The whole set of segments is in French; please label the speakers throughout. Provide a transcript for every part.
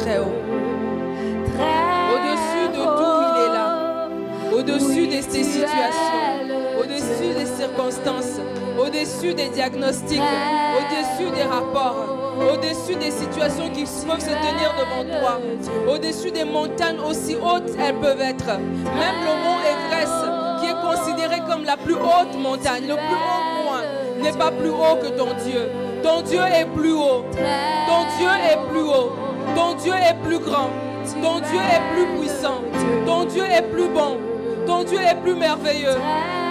Speaker 1: très haut. Au-dessus de tout, il est là. Au-dessus de ces situations, au-dessus des circonstances, au-dessus des diagnostics, au-dessus des rapports, au-dessus des situations qui peuvent se tenir devant toi, au-dessus des montagnes aussi hautes elles peuvent être. Même le mont Everest, qui est considéré comme la plus haute montagne, le plus haut point, n'est pas plus haut que ton Dieu. Ton Dieu est plus haut. Ton Dieu est plus haut. Ton Dieu est plus grand. Ton Dieu est plus puissant. Ton Dieu est plus bon. Ton Dieu est plus merveilleux.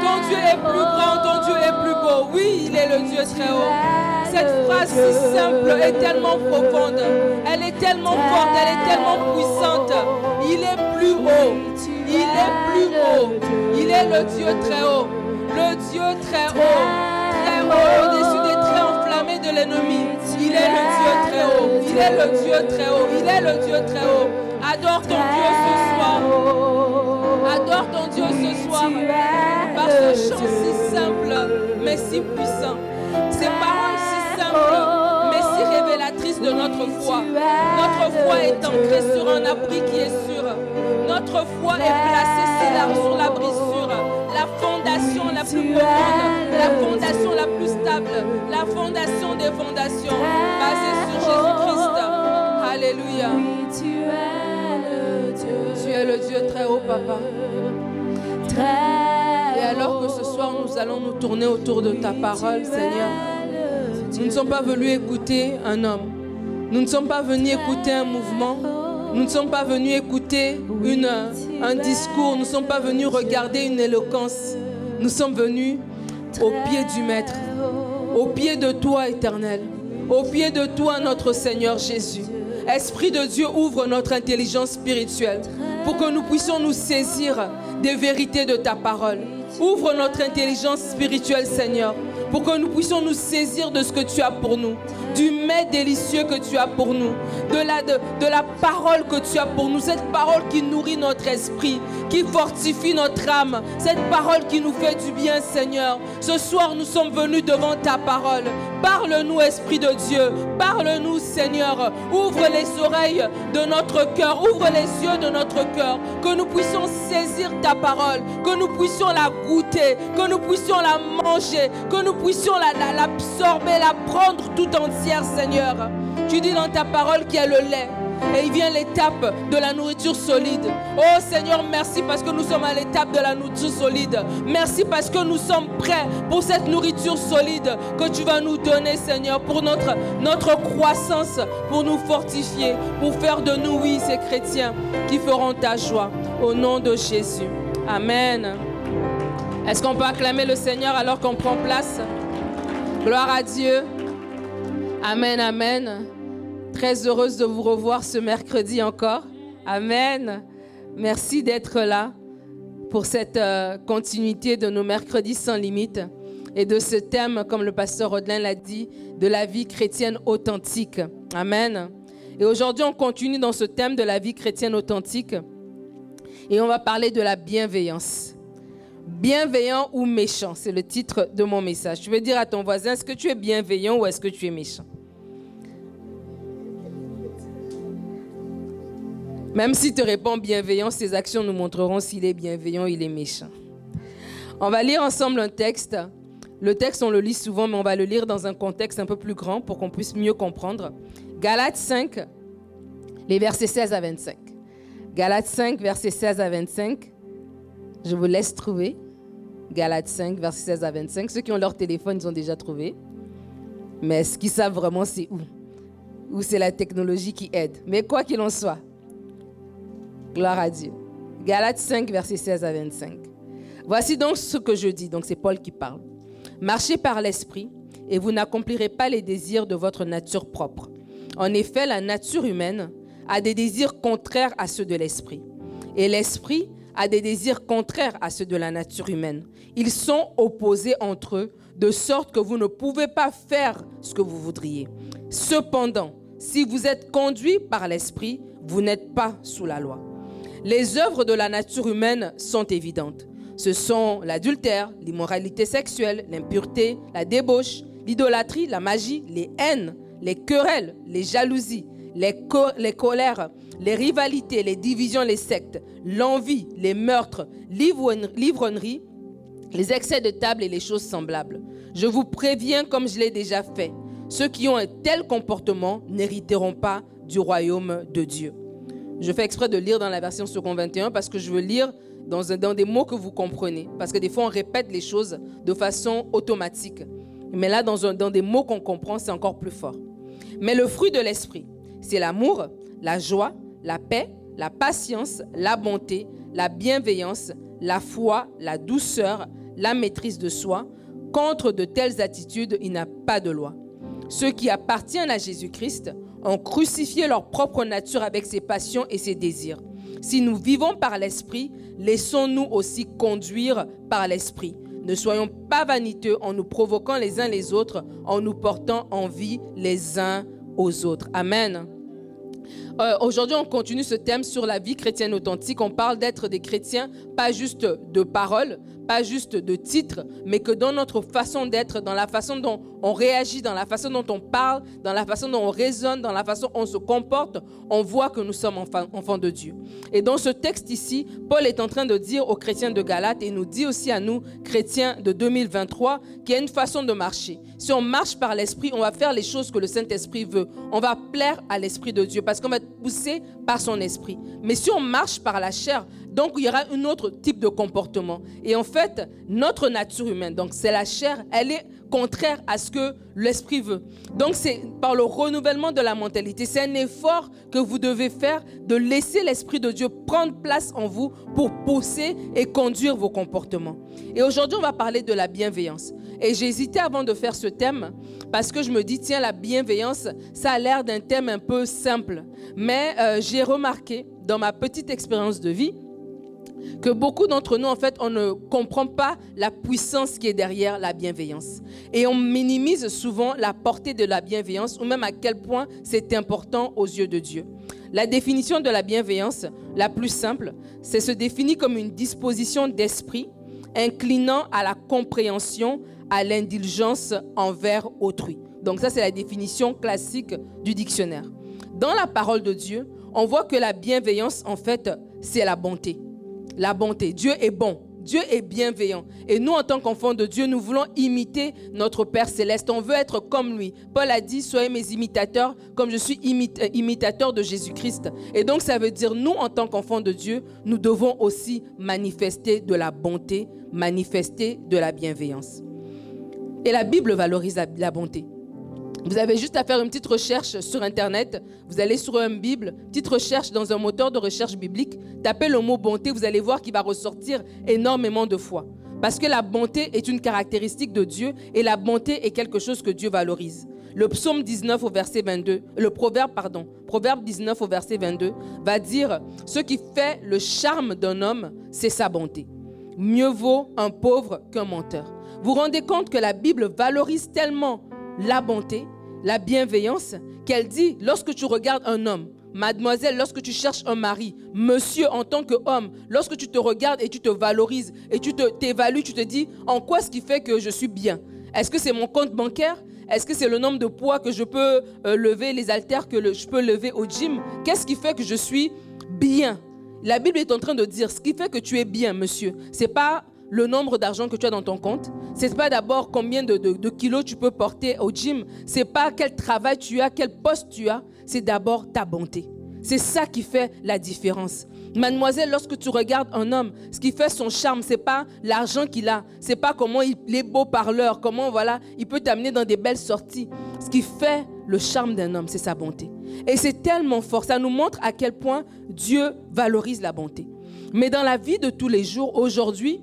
Speaker 1: Ton Dieu est plus grand. Ton Dieu est plus beau. Oui, il est le Dieu très haut. Cette phrase si simple est tellement profonde. Elle est tellement forte. Elle est tellement puissante. Il est plus haut. Il est plus haut. Il est le Dieu très haut. Le Dieu très haut. Très haut au-dessus des traits enflammés de l'ennemi. Il est le Dieu très haut. Il est le Dieu très haut. Il est le Dieu très haut. Adore ton Dieu ce soir. Adore ton Dieu ce soir. Par ce chant si simple, mais si puissant. Ces paroles si simples, mais si révélatrices de notre foi. Notre foi est ancrée sur un abri qui est sûr. Notre foi est placée sur l'abri sûr. La fondation la plus profonde, la fondation la plus stable, la fondation des fondations, basée sur Jésus-Christ. Alléluia. Tu es le Dieu très haut, Papa. Et alors que ce soir, nous allons nous tourner autour de ta parole, Seigneur, nous ne sommes pas venus écouter un homme. Nous ne sommes pas venus écouter un mouvement. Nous ne sommes pas venus écouter un discours. Nous ne sommes pas venus regarder une éloquence. Nous sommes venus au pied du Maître, au pied de toi, Éternel, au pied de toi, notre Seigneur Jésus. Esprit de Dieu, ouvre notre intelligence spirituelle pour que nous puissions nous saisir des vérités de ta parole. Ouvre notre intelligence spirituelle, Seigneur, pour que nous puissions nous saisir de ce que tu as pour nous, du mets délicieux que tu as pour nous, de la parole que tu as pour nous, cette parole qui nourrit notre esprit, qui fortifie notre âme, cette parole qui nous fait du bien, Seigneur. Ce soir, nous sommes venus devant ta parole. Parle-nous, Esprit de Dieu. Parle-nous, Seigneur. Ouvre les oreilles de notre cœur. Ouvre les yeux de notre cœur. Que nous puissions saisir ta parole. Que nous puissions la goûter. Que nous puissions la manger. Que nous puissions l'absorber, la prendre tout entière, Seigneur. Tu dis dans ta parole qu'il y a le lait. Et il vient l'étape de la nourriture solide. Oh Seigneur, merci parce que nous sommes à l'étape de la nourriture solide. Merci parce que nous sommes prêts pour cette nourriture solide que tu vas nous donner, Seigneur, pour notre croissance, pour nous fortifier, pour faire de nous, oui, ces chrétiens qui feront ta joie. Au nom de Jésus. Amen. Est-ce qu'on peut acclamer le Seigneur alors qu'on prend place? Gloire à Dieu. Amen, amen. Très heureuse de vous revoir ce mercredi encore. Amen. Merci d'être là pour cette continuité de nos mercredis sans limite et de ce thème, comme le pasteur Rodelin l'a dit, de la vie chrétienne authentique. Amen. Et aujourd'hui, on continue dans ce thème de la vie chrétienne authentique et on va parler de la bienveillance. Bienveillant ou méchant, c'est le titre de mon message. Je veux dire à ton voisin, est-ce que tu es bienveillant ou est-ce que tu es méchant? Même s'il te répond bienveillant, ses actions nous montreront s'il est bienveillant ou il est méchant. On va lire ensemble un texte. Le texte, on le lit souvent, mais on va le lire dans un contexte un peu plus grand pour qu'on puisse mieux comprendre. Galates 5, les versets 16 à 25. Galates 5, versets 16 à 25. Je vous laisse trouver. Galates 5, versets 16 à 25. Ceux qui ont leur téléphone, ils ont déjà trouvé. Mais ce qu'ils savent vraiment, c'est où? Où c'est la technologie qui aide. Mais quoi qu'il en soit, gloire à Dieu. Galates 5, versets 16 à 25. Voici donc ce que je dis. Donc c'est Paul qui parle. Marchez par l'esprit et vous n'accomplirez pas les désirs de votre nature propre. En effet, la nature humaine a des désirs contraires à ceux de l'esprit. Et l'esprit a des désirs contraires à ceux de la nature humaine. Ils sont opposés entre eux, de sorte que vous ne pouvez pas faire ce que vous voudriez. Cependant, si vous êtes conduits par l'esprit, vous n'êtes pas sous la loi. Les œuvres de la nature humaine sont évidentes. Ce sont l'adultère, l'immoralité sexuelle, l'impureté, la débauche, l'idolâtrie, la magie, les haines, les querelles, les jalousies, les colères, les rivalités, les divisions, les sectes, l'envie, les meurtres, l'ivrognerie, les excès de table et les choses semblables. Je vous préviens comme je l'ai déjà fait. Ceux qui ont un tel comportement n'hériteront pas du royaume de Dieu. Je fais exprès de lire dans la version Second 21 parce que je veux lire dans des mots que vous comprenez. Parce que des fois, on répète les choses de façon automatique. Mais là, dans des mots qu'on comprend, c'est encore plus fort. Mais le fruit de l'esprit, c'est l'amour, la joie, la paix, la patience, la bonté, la bienveillance, la foi, la douceur, la maîtrise de soi. Contre de telles attitudes, il n'y a pas de loi. Ceux qui appartiennent à Jésus-Christ ont crucifié leur propre nature avec ses passions et ses désirs. Si nous vivons par l'esprit, laissons-nous aussi conduire par l'esprit. Ne soyons pas vaniteux en nous provoquant les uns les autres, en nous portant envie les uns aux autres. Amen. Aujourd'hui, on continue ce thème sur la vie chrétienne authentique. On parle d'être des chrétiens, pas juste de paroles, pas juste de titres, mais que dans notre façon d'être, dans la façon dont on réagit, dans la façon dont on parle, dans la façon dont on raisonne, dans la façon dont on se comporte, on voit que nous sommes enfants de Dieu. Et dans ce texte ici, Paul est en train de dire aux chrétiens de Galate et nous dit aussi à nous, chrétiens de 2023, qu'il y a une façon de marcher. Si on marche par l'Esprit, on va faire les choses que le Saint-Esprit veut. On va plaire à l'Esprit de Dieu parce qu'on va être poussé par son Esprit. Mais si on marche par la chair, donc il y aura un autre type de comportement. Et en fait, notre nature humaine, donc c'est la chair, elle est contraire à ce que l'Esprit veut. Donc c'est par le renouvellement de la mentalité. C'est un effort que vous devez faire de laisser l'Esprit de Dieu prendre place en vous pour pousser et conduire vos comportements. Et aujourd'hui, on va parler de la bienveillance. Et j'ai hésité avant de faire ce thème parce que je me dis, tiens, la bienveillance, ça a l'air d'un thème un peu simple. Mais j'ai remarqué dans ma petite expérience de vie que beaucoup d'entre nous, en fait, on ne comprend pas la puissance qui est derrière la bienveillance. Et on minimise souvent la portée de la bienveillance ou même à quel point c'est important aux yeux de Dieu. La définition de la bienveillance, la plus simple, c'est se définir comme une disposition d'esprit inclinant à la compréhension, à l'indulgence envers autrui. Donc ça, c'est la définition classique du dictionnaire. Dans la parole de Dieu, on voit que la bienveillance, en fait, c'est la bonté. La bonté. Dieu est bon. Dieu est bienveillant. Et nous, en tant qu'enfants de Dieu, nous voulons imiter notre Père Céleste. On veut être comme lui. Paul a dit, soyez mes imitateurs comme je suis imitateur de Jésus-Christ. Et donc, ça veut dire, nous, en tant qu'enfants de Dieu, nous devons aussi manifester de la bonté, manifester de la bienveillance. Et la Bible valorise la bonté. Vous avez juste à faire une petite recherche sur Internet. Vous allez sur une Bible, petite recherche dans un moteur de recherche biblique. Tapez le mot bonté, vous allez voir qu'il va ressortir énormément de fois. Parce que la bonté est une caractéristique de Dieu et la bonté est quelque chose que Dieu valorise. Le psaume 19 au verset 22, Proverbe 19 au verset 22 va dire « Ce qui fait le charme d'un homme, c'est sa bonté. Mieux vaut un pauvre qu'un menteur. » Vous vous rendez compte que la Bible valorise tellement la bonté, la bienveillance, qu'elle dit, lorsque tu regardes un homme, mademoiselle, lorsque tu cherches un mari, monsieur en tant qu'homme, lorsque tu te regardes et tu te valorises et tu t'évalues, tu te dis, en quoi ce qui fait que je suis bien? Est-ce que c'est mon compte bancaire? Est-ce que c'est le nombre de poids que je peux lever, les haltères que je peux lever au gym? Qu'est-ce qui fait que je suis bien? La Bible est en train de dire, ce qui fait que tu es bien, monsieur, c'est pas le nombre d'argent que tu as dans ton compte, c'est pas d'abord combien de kilos tu peux porter au gym, c'est pas quel travail tu as, quel poste tu as, c'est d'abord ta bonté. C'est ça qui fait la différence. Mademoiselle, lorsque tu regardes un homme, ce qui fait son charme, c'est pas l'argent qu'il a, c'est pas comment il est beau parleur, comment voilà, il peut t'amener dans des belles sorties. Ce qui fait le charme d'un homme, c'est sa bonté. Et c'est tellement fort, ça nous montre à quel point Dieu valorise la bonté. Mais dans la vie de tous les jours, aujourd'hui,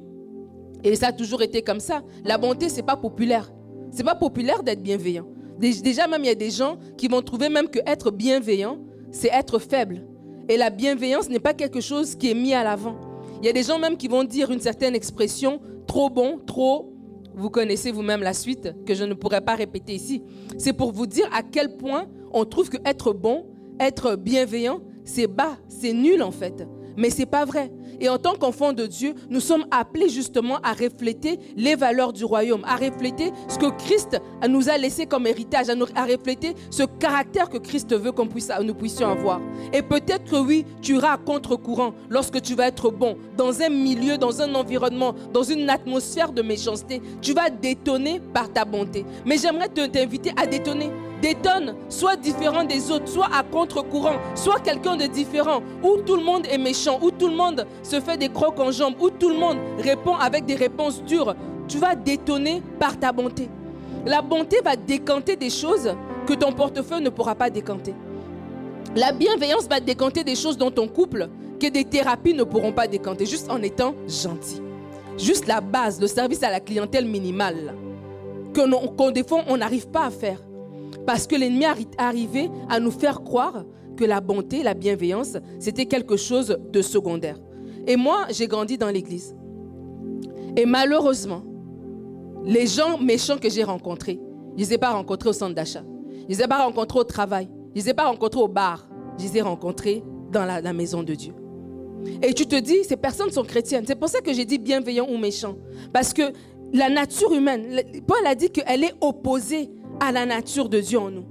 Speaker 1: et ça a toujours été comme ça, la bonté, c'est pas populaire. C'est pas populaire d'être bienveillant. Déjà, même, il y a des gens qui vont trouver même que être bienveillant, c'est être faible. Et la bienveillance n'est pas quelque chose qui est mis à l'avant. Il y a des gens même qui vont dire une certaine expression, trop bon, trop, vous connaissez vous-même la suite, que je ne pourrais pas répéter ici. C'est pour vous dire à quel point on trouve que être bon, être bienveillant, c'est bas, c'est nul en fait. Mais c'est pas vrai. Et en tant qu'enfants de Dieu, nous sommes appelés justement à refléter les valeurs du royaume, à refléter ce que Christ nous a laissé comme héritage, à refléter ce caractère que Christ veut nous puissions avoir. Et peut-être que oui, tu iras à contre-courant lorsque tu vas être bon, dans un milieu, dans un environnement, dans une atmosphère de méchanceté. Tu vas détonner par ta bonté. Mais j'aimerais t'inviter à détonner. Détonne, sois différent des autres, sois à contre-courant, sois quelqu'un de différent, où tout le monde est méchant, où tout le monde se fait des crocs en jambes, où tout le monde répond avec des réponses dures. Tu vas détonner par ta bonté. La bonté va décanter des choses que ton portefeuille ne pourra pas décanter. La bienveillance va décanter des choses dans ton couple que des thérapies ne pourront pas décanter, juste en étant gentil. Juste la base, le service à la clientèle minimale, que des fois on n'arrive pas à faire. Parce que l'ennemi est arrivé à nous faire croire que la bonté, la bienveillance, c'était quelque chose de secondaire. Et moi, j'ai grandi dans l'église. Et malheureusement, les gens méchants que j'ai rencontrés, je ne les ai pas rencontrés au centre d'achat. Je ne les ai pas rencontrés au travail. Je ne les ai pas rencontrés au bar. Je les ai rencontrés dans la maison de Dieu. Et tu te dis, ces personnes sont chrétiennes. C'est pour ça que j'ai dit bienveillant ou méchant. Parce que la nature humaine, Paul a dit qu'elle est opposée à la nature de Dieu en nous.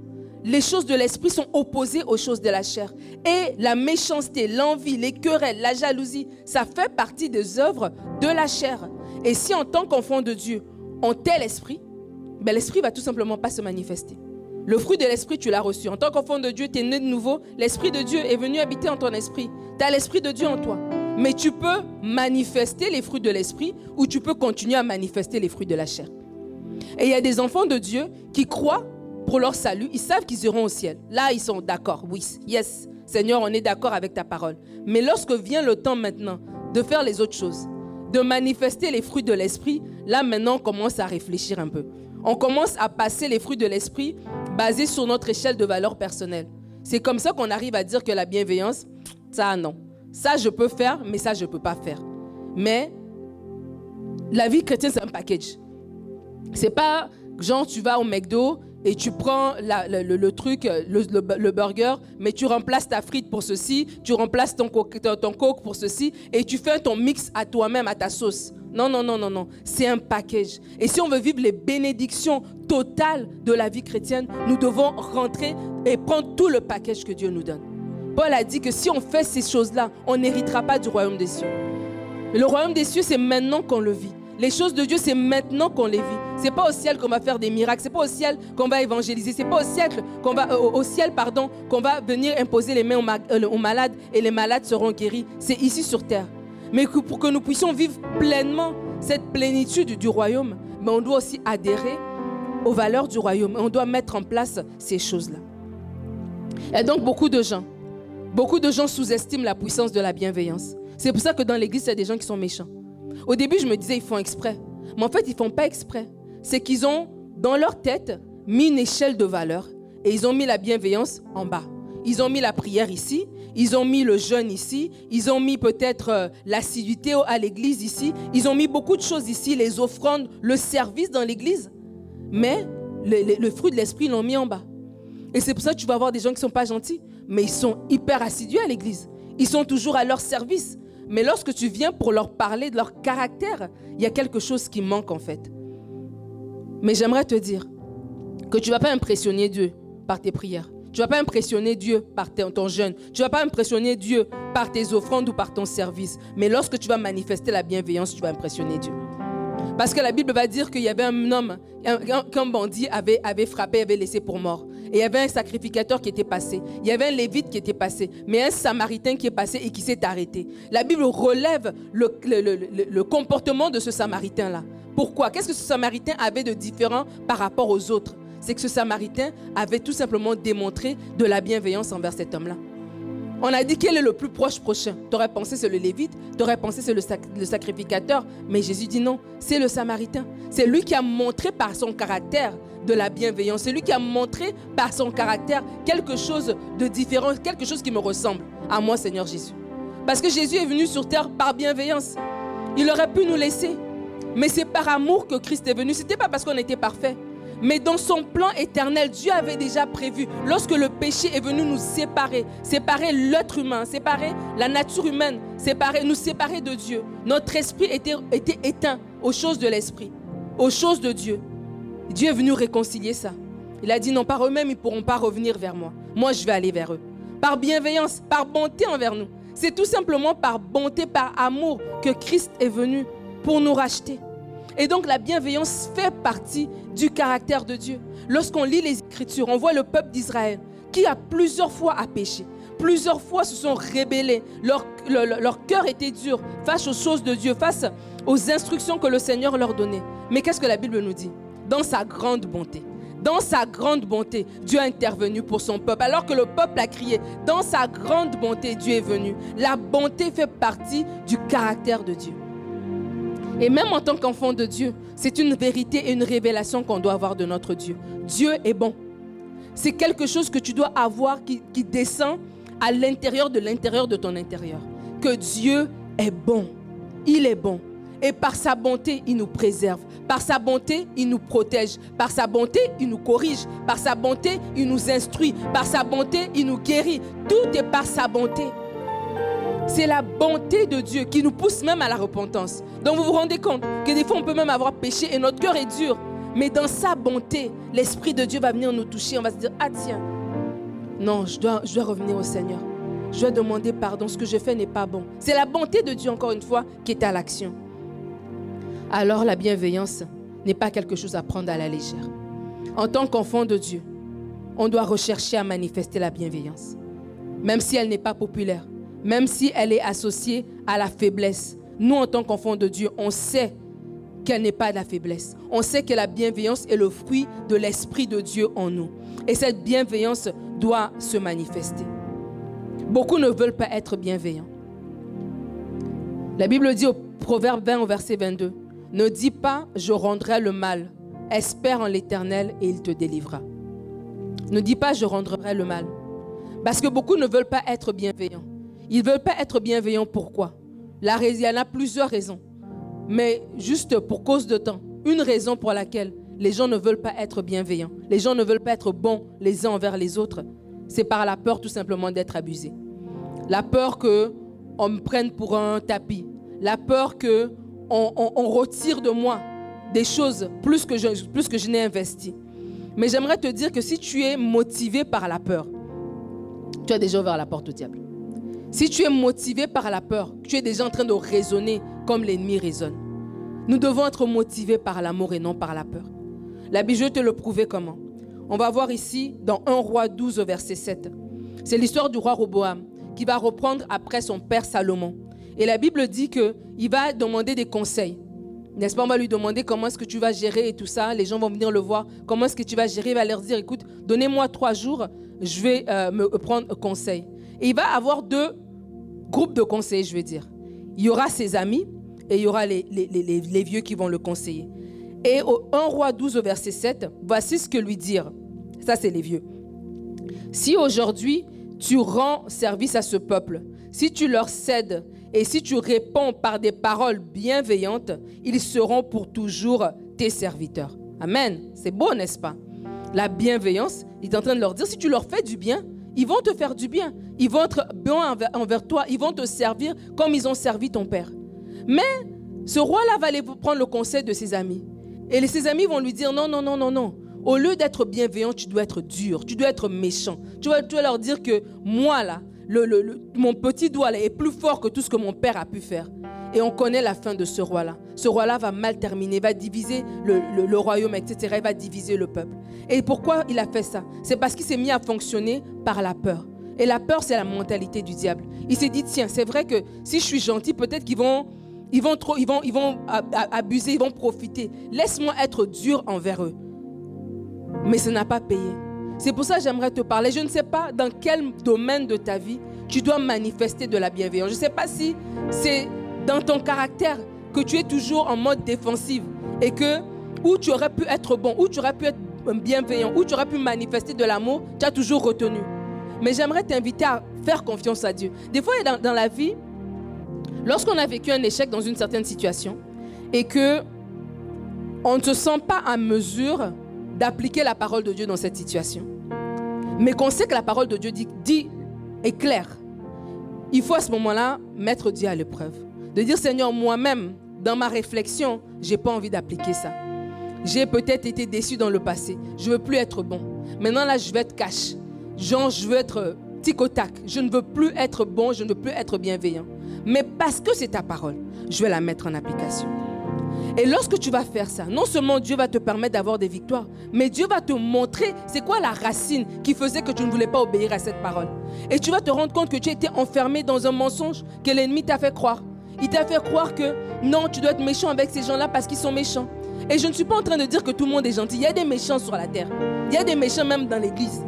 Speaker 1: Les choses de l'esprit sont opposées aux choses de la chair. Et la méchanceté, l'envie, les querelles, la jalousie, ça fait partie des œuvres de la chair. Et si en tant qu'enfant de Dieu, on tait l'esprit, ben l'esprit va tout simplement pas se manifester. Le fruit de l'esprit, tu l'as reçu. En tant qu'enfant de Dieu, tu es né de nouveau. L'esprit de Dieu est venu habiter en ton esprit. Tu as l'esprit de Dieu en toi. Mais tu peux manifester les fruits de l'esprit ou tu peux continuer à manifester les fruits de la chair. Et il y a des enfants de Dieu qui croient pour leur salut. Ils savent qu'ils iront au ciel. Là, ils sont d'accord. Oui, yes, Seigneur, on est d'accord avec ta parole. Mais lorsque vient le temps maintenant de faire les autres choses, de manifester les fruits de l'esprit, là maintenant, on commence à réfléchir un peu. On commence à passer les fruits de l'esprit basés sur notre échelle de valeur personnelle. C'est comme ça qu'on arrive à dire que la bienveillance, ça non. Ça, je peux faire, mais ça, je ne peux pas faire. Mais la vie chrétienne, c'est un package. C'est pas genre tu vas au McDo et tu prends le truc, le burger, mais tu remplaces ta frite pour ceci, tu remplaces ton coke pour ceci et tu fais ton mix à toi-même, à ta sauce. Non, non, non, non, non. C'est un package. Et si on veut vivre les bénédictions totales de la vie chrétienne, nous devons rentrer et prendre tout le package que Dieu nous donne. Paul a dit que si on fait ces choses-là, on n'héritera pas du royaume des cieux. Le royaume des cieux, c'est maintenant qu'on le vit. Les choses de Dieu, c'est maintenant qu'on les vit. C'est pas au ciel qu'on va faire des miracles. C'est pas au ciel qu'on va évangéliser. C'est pas au ciel qu'on va venir imposer les mains aux malades et les malades seront guéris. C'est ici sur terre. Mais pour que nous puissions vivre pleinement cette plénitude du royaume, mais on doit aussi adhérer aux valeurs du royaume. On doit mettre en place ces choses-là. Et donc beaucoup de gens sous-estiment la puissance de la bienveillance. C'est pour ça que dans l'église, il y a des gens qui sont méchants. Au début, je me disais, ils font exprès. Mais en fait, ils ne font pas exprès. C'est qu'ils ont, dans leur tête, mis une échelle de valeur et ils ont mis la bienveillance en bas. Ils ont mis la prière ici, ils ont mis le jeûne ici, ils ont mis peut-être l'assiduité à l'église ici, ils ont mis beaucoup de choses ici, les offrandes, le service dans l'église. Mais le fruit de l'esprit, ils l'ont mis en bas. Et c'est pour ça que tu vas voir des gens qui ne sont pas gentils, mais ils sont hyper assidus à l'église. Ils sont toujours à leur service. Mais lorsque tu viens pour leur parler de leur caractère, il y a quelque chose qui manque en fait. Mais j'aimerais te dire que tu ne vas pas impressionner Dieu par tes prières. Tu ne vas pas impressionner Dieu par ton jeûne. Tu ne vas pas impressionner Dieu par tes offrandes ou par ton service. Mais lorsque tu vas manifester la bienveillance, tu vas impressionner Dieu. Parce que la Bible va dire qu'il y avait un homme qu'un bandit avait frappé, avait laissé pour mort. Et il y avait un sacrificateur qui était passé. Il y avait un lévite qui était passé. Mais un samaritain qui est passé et qui s'est arrêté. La Bible relève le comportement de ce samaritain-là. Pourquoi? Qu'est-ce que ce samaritain avait de différent par rapport aux autres? C'est que ce samaritain avait tout simplement démontré de la bienveillance envers cet homme-là. On a dit quel est le plus proche prochain. Tu aurais pensé c'est le lévite, tu aurais pensé c'est le sacrificateur. Mais Jésus dit non, c'est le samaritain. C'est lui qui a montré par son caractère de la bienveillance. C'est lui qui a montré par son caractère quelque chose de différent, quelque chose qui me ressemble à moi, Seigneur Jésus. Parce que Jésus est venu sur terre par bienveillance. Il aurait pu nous laisser. Mais c'est par amour que Christ est venu. Ce n'était pas parce qu'on était parfait. Mais dans son plan éternel, Dieu avait déjà prévu, lorsque le péché est venu nous séparer, séparer l'être humain, séparer la nature humaine, nous séparer de Dieu. Notre esprit était éteint aux choses de l'esprit, aux choses de Dieu. Dieu est venu réconcilier ça. Il a dit non, par eux-mêmes, ils ne pourront pas revenir vers moi. Moi, je vais aller vers eux. Par bienveillance, par bonté envers nous. C'est tout simplement par bonté, par amour que Christ est venu pour nous racheter. Et donc la bienveillance fait partie du caractère de Dieu. Lorsqu'on lit les Écritures, on voit le peuple d'Israël qui a plusieurs fois a péché. Plusieurs fois se sont rébellés. Leur cœur était dur face aux choses de Dieu, face aux instructions que le Seigneur leur donnait. Mais qu'est-ce que la Bible nous dit? Dans sa grande bonté. Dans sa grande bonté, Dieu a intervenu pour son peuple. Alors que le peuple a crié, dans sa grande bonté, Dieu est venu. La bonté fait partie du caractère de Dieu. Et même en tant qu'enfant de Dieu, c'est une vérité et une révélation qu'on doit avoir de notre Dieu. Dieu est bon. C'est quelque chose que tu dois avoir qui descend à l'intérieur de ton intérieur. Que Dieu est bon. Il est bon. Et par sa bonté, il nous préserve. Par sa bonté, il nous protège. Par sa bonté, il nous corrige. Par sa bonté, il nous instruit. Par sa bonté, il nous guérit. Tout est par sa bonté. C'est la bonté de Dieu qui nous pousse même à la repentance. Donc vous vous rendez compte que des fois on peut même avoir péché et notre cœur est dur. Mais dans sa bonté, l'Esprit de Dieu va venir nous toucher. On va se dire, ah tiens, non, je dois revenir au Seigneur. Je dois demander pardon, ce que je fais n'est pas bon. C'est la bonté de Dieu, encore une fois, qui est à l'action. Alors la bienveillance n'est pas quelque chose à prendre à la légère. En tant qu'enfant de Dieu, on doit rechercher à manifester la bienveillance. Même si elle n'est pas populaire. Même si elle est associée à la faiblesse. Nous, en tant qu'enfants de Dieu, on sait qu'elle n'est pas de la faiblesse. On sait que la bienveillance est le fruit de l'Esprit de Dieu en nous. Et cette bienveillance doit se manifester. Beaucoup ne veulent pas être bienveillants. La Bible dit au Proverbe 20 au verset 22, « Ne dis pas, je rendrai le mal. Espère en l'Éternel et il te délivrera. » Ne dis pas, je rendrai le mal. Parce que beaucoup ne veulent pas être bienveillants. Ils ne veulent pas être bienveillants. Pourquoi? Il y en a plusieurs raisons. Mais juste pour cause de temps, une raison pour laquelle les gens ne veulent pas être bienveillants, les gens ne veulent pas être bons les uns envers les autres, c'est par la peur tout simplement d'être abusés. La peur qu'on me prenne pour un tapis. La peur qu'on retire de moi des choses plus que je n'ai investi. Mais j'aimerais te dire que si tu es motivé par la peur, tu as déjà ouvert la porte au diable. Si tu es motivé par la peur, tu es déjà en train de raisonner comme l'ennemi raisonne. Nous devons être motivés par l'amour et non par la peur. La Bible, je vais te le prouver comment. On va voir ici dans 1 Roi 12 au verset 7. C'est l'histoire du roi Roboam qui va reprendre après son père Salomon. Et la Bible dit qu'il va demander des conseils. N'est-ce pas? On va lui demander comment est-ce que tu vas gérer et tout ça. Les gens vont venir le voir. Comment est-ce que tu vas gérer? Il va leur dire, écoute, donnez-moi 3 jours, je vais me prendre conseil. Et il va avoir 2 groupes de conseillers, je veux dire. Il y aura ses amis et il y aura les vieux qui vont le conseiller. Et au 1 Roi 12 au verset 7, voici ce que lui dire. Ça, c'est les vieux. Si aujourd'hui, tu rends service à ce peuple, si tu leur cèdes et si tu réponds par des paroles bienveillantes, ils seront pour toujours tes serviteurs. Amen. C'est beau, n'est-ce pas? La bienveillance, il est en train de leur dire, si tu leur fais du bien, ils vont te faire du bien. Ils vont être bons envers toi. Ils vont te servir comme ils ont servi ton père. Mais ce roi-là va aller prendre le conseil de ses amis. Et ses amis vont lui dire, non, non, non, non, non. Au lieu d'être bienveillant, tu dois être dur. Tu dois être méchant. Tu dois leur dire que moi, là, mon petit doigt là, est plus fort que tout ce que mon père a pu faire. Et on connaît la fin de ce roi-là. Ce roi-là va mal terminer, va diviser le royaume, etc. Il va diviser le peuple. Et pourquoi il a fait ça? C'est parce qu'il s'est mis à fonctionner par la peur. Et la peur, c'est la mentalité du diable. Il s'est dit, tiens, c'est vrai que si je suis gentil, peut-être qu'ils vont abuser, ils vont profiter. Laisse-moi être dur envers eux. Mais ça n'a pas payé. C'est pour ça que j'aimerais te parler. Je ne sais pas dans quel domaine de ta vie tu dois manifester de la bienveillance. Je ne sais pas si c'est dans ton caractère que tu es toujours en mode défensif et que où tu aurais pu être bon, où tu aurais pu être bienveillant, où tu aurais pu manifester de l'amour, tu as toujours retenu. Mais j'aimerais t'inviter à faire confiance à Dieu. Des fois, dans la vie, lorsqu'on a vécu un échec dans une certaine situation et qu'on ne se sent pas en mesure de d'appliquer la parole de Dieu dans cette situation, mais qu'on sait que la parole de Dieu dit est claire, il faut à ce moment-là mettre Dieu à l'épreuve. De dire, Seigneur, moi-même, dans ma réflexion, je n'ai pas envie d'appliquer ça. J'ai peut-être été déçu dans le passé. Je ne veux plus être bon. Maintenant, là, je vais être cash. Genre, je veux être tic au tac. Je ne veux plus être bon, je ne veux plus être bienveillant. Mais parce que c'est ta parole, je vais la mettre en application. Et lorsque tu vas faire ça, non seulement Dieu va te permettre d'avoir des victoires, mais Dieu va te montrer c'est quoi la racine qui faisait que tu ne voulais pas obéir à cette parole. Et tu vas te rendre compte que tu étais enfermé dans un mensonge que l'ennemi t'a fait croire. Il t'a fait croire que non, tu dois être méchant avec ces gens-là parce qu'ils sont méchants. Et je ne suis pas en train de dire que tout le monde est gentil. Il y a des méchants sur la terre. Il y a des méchants même dans l'église.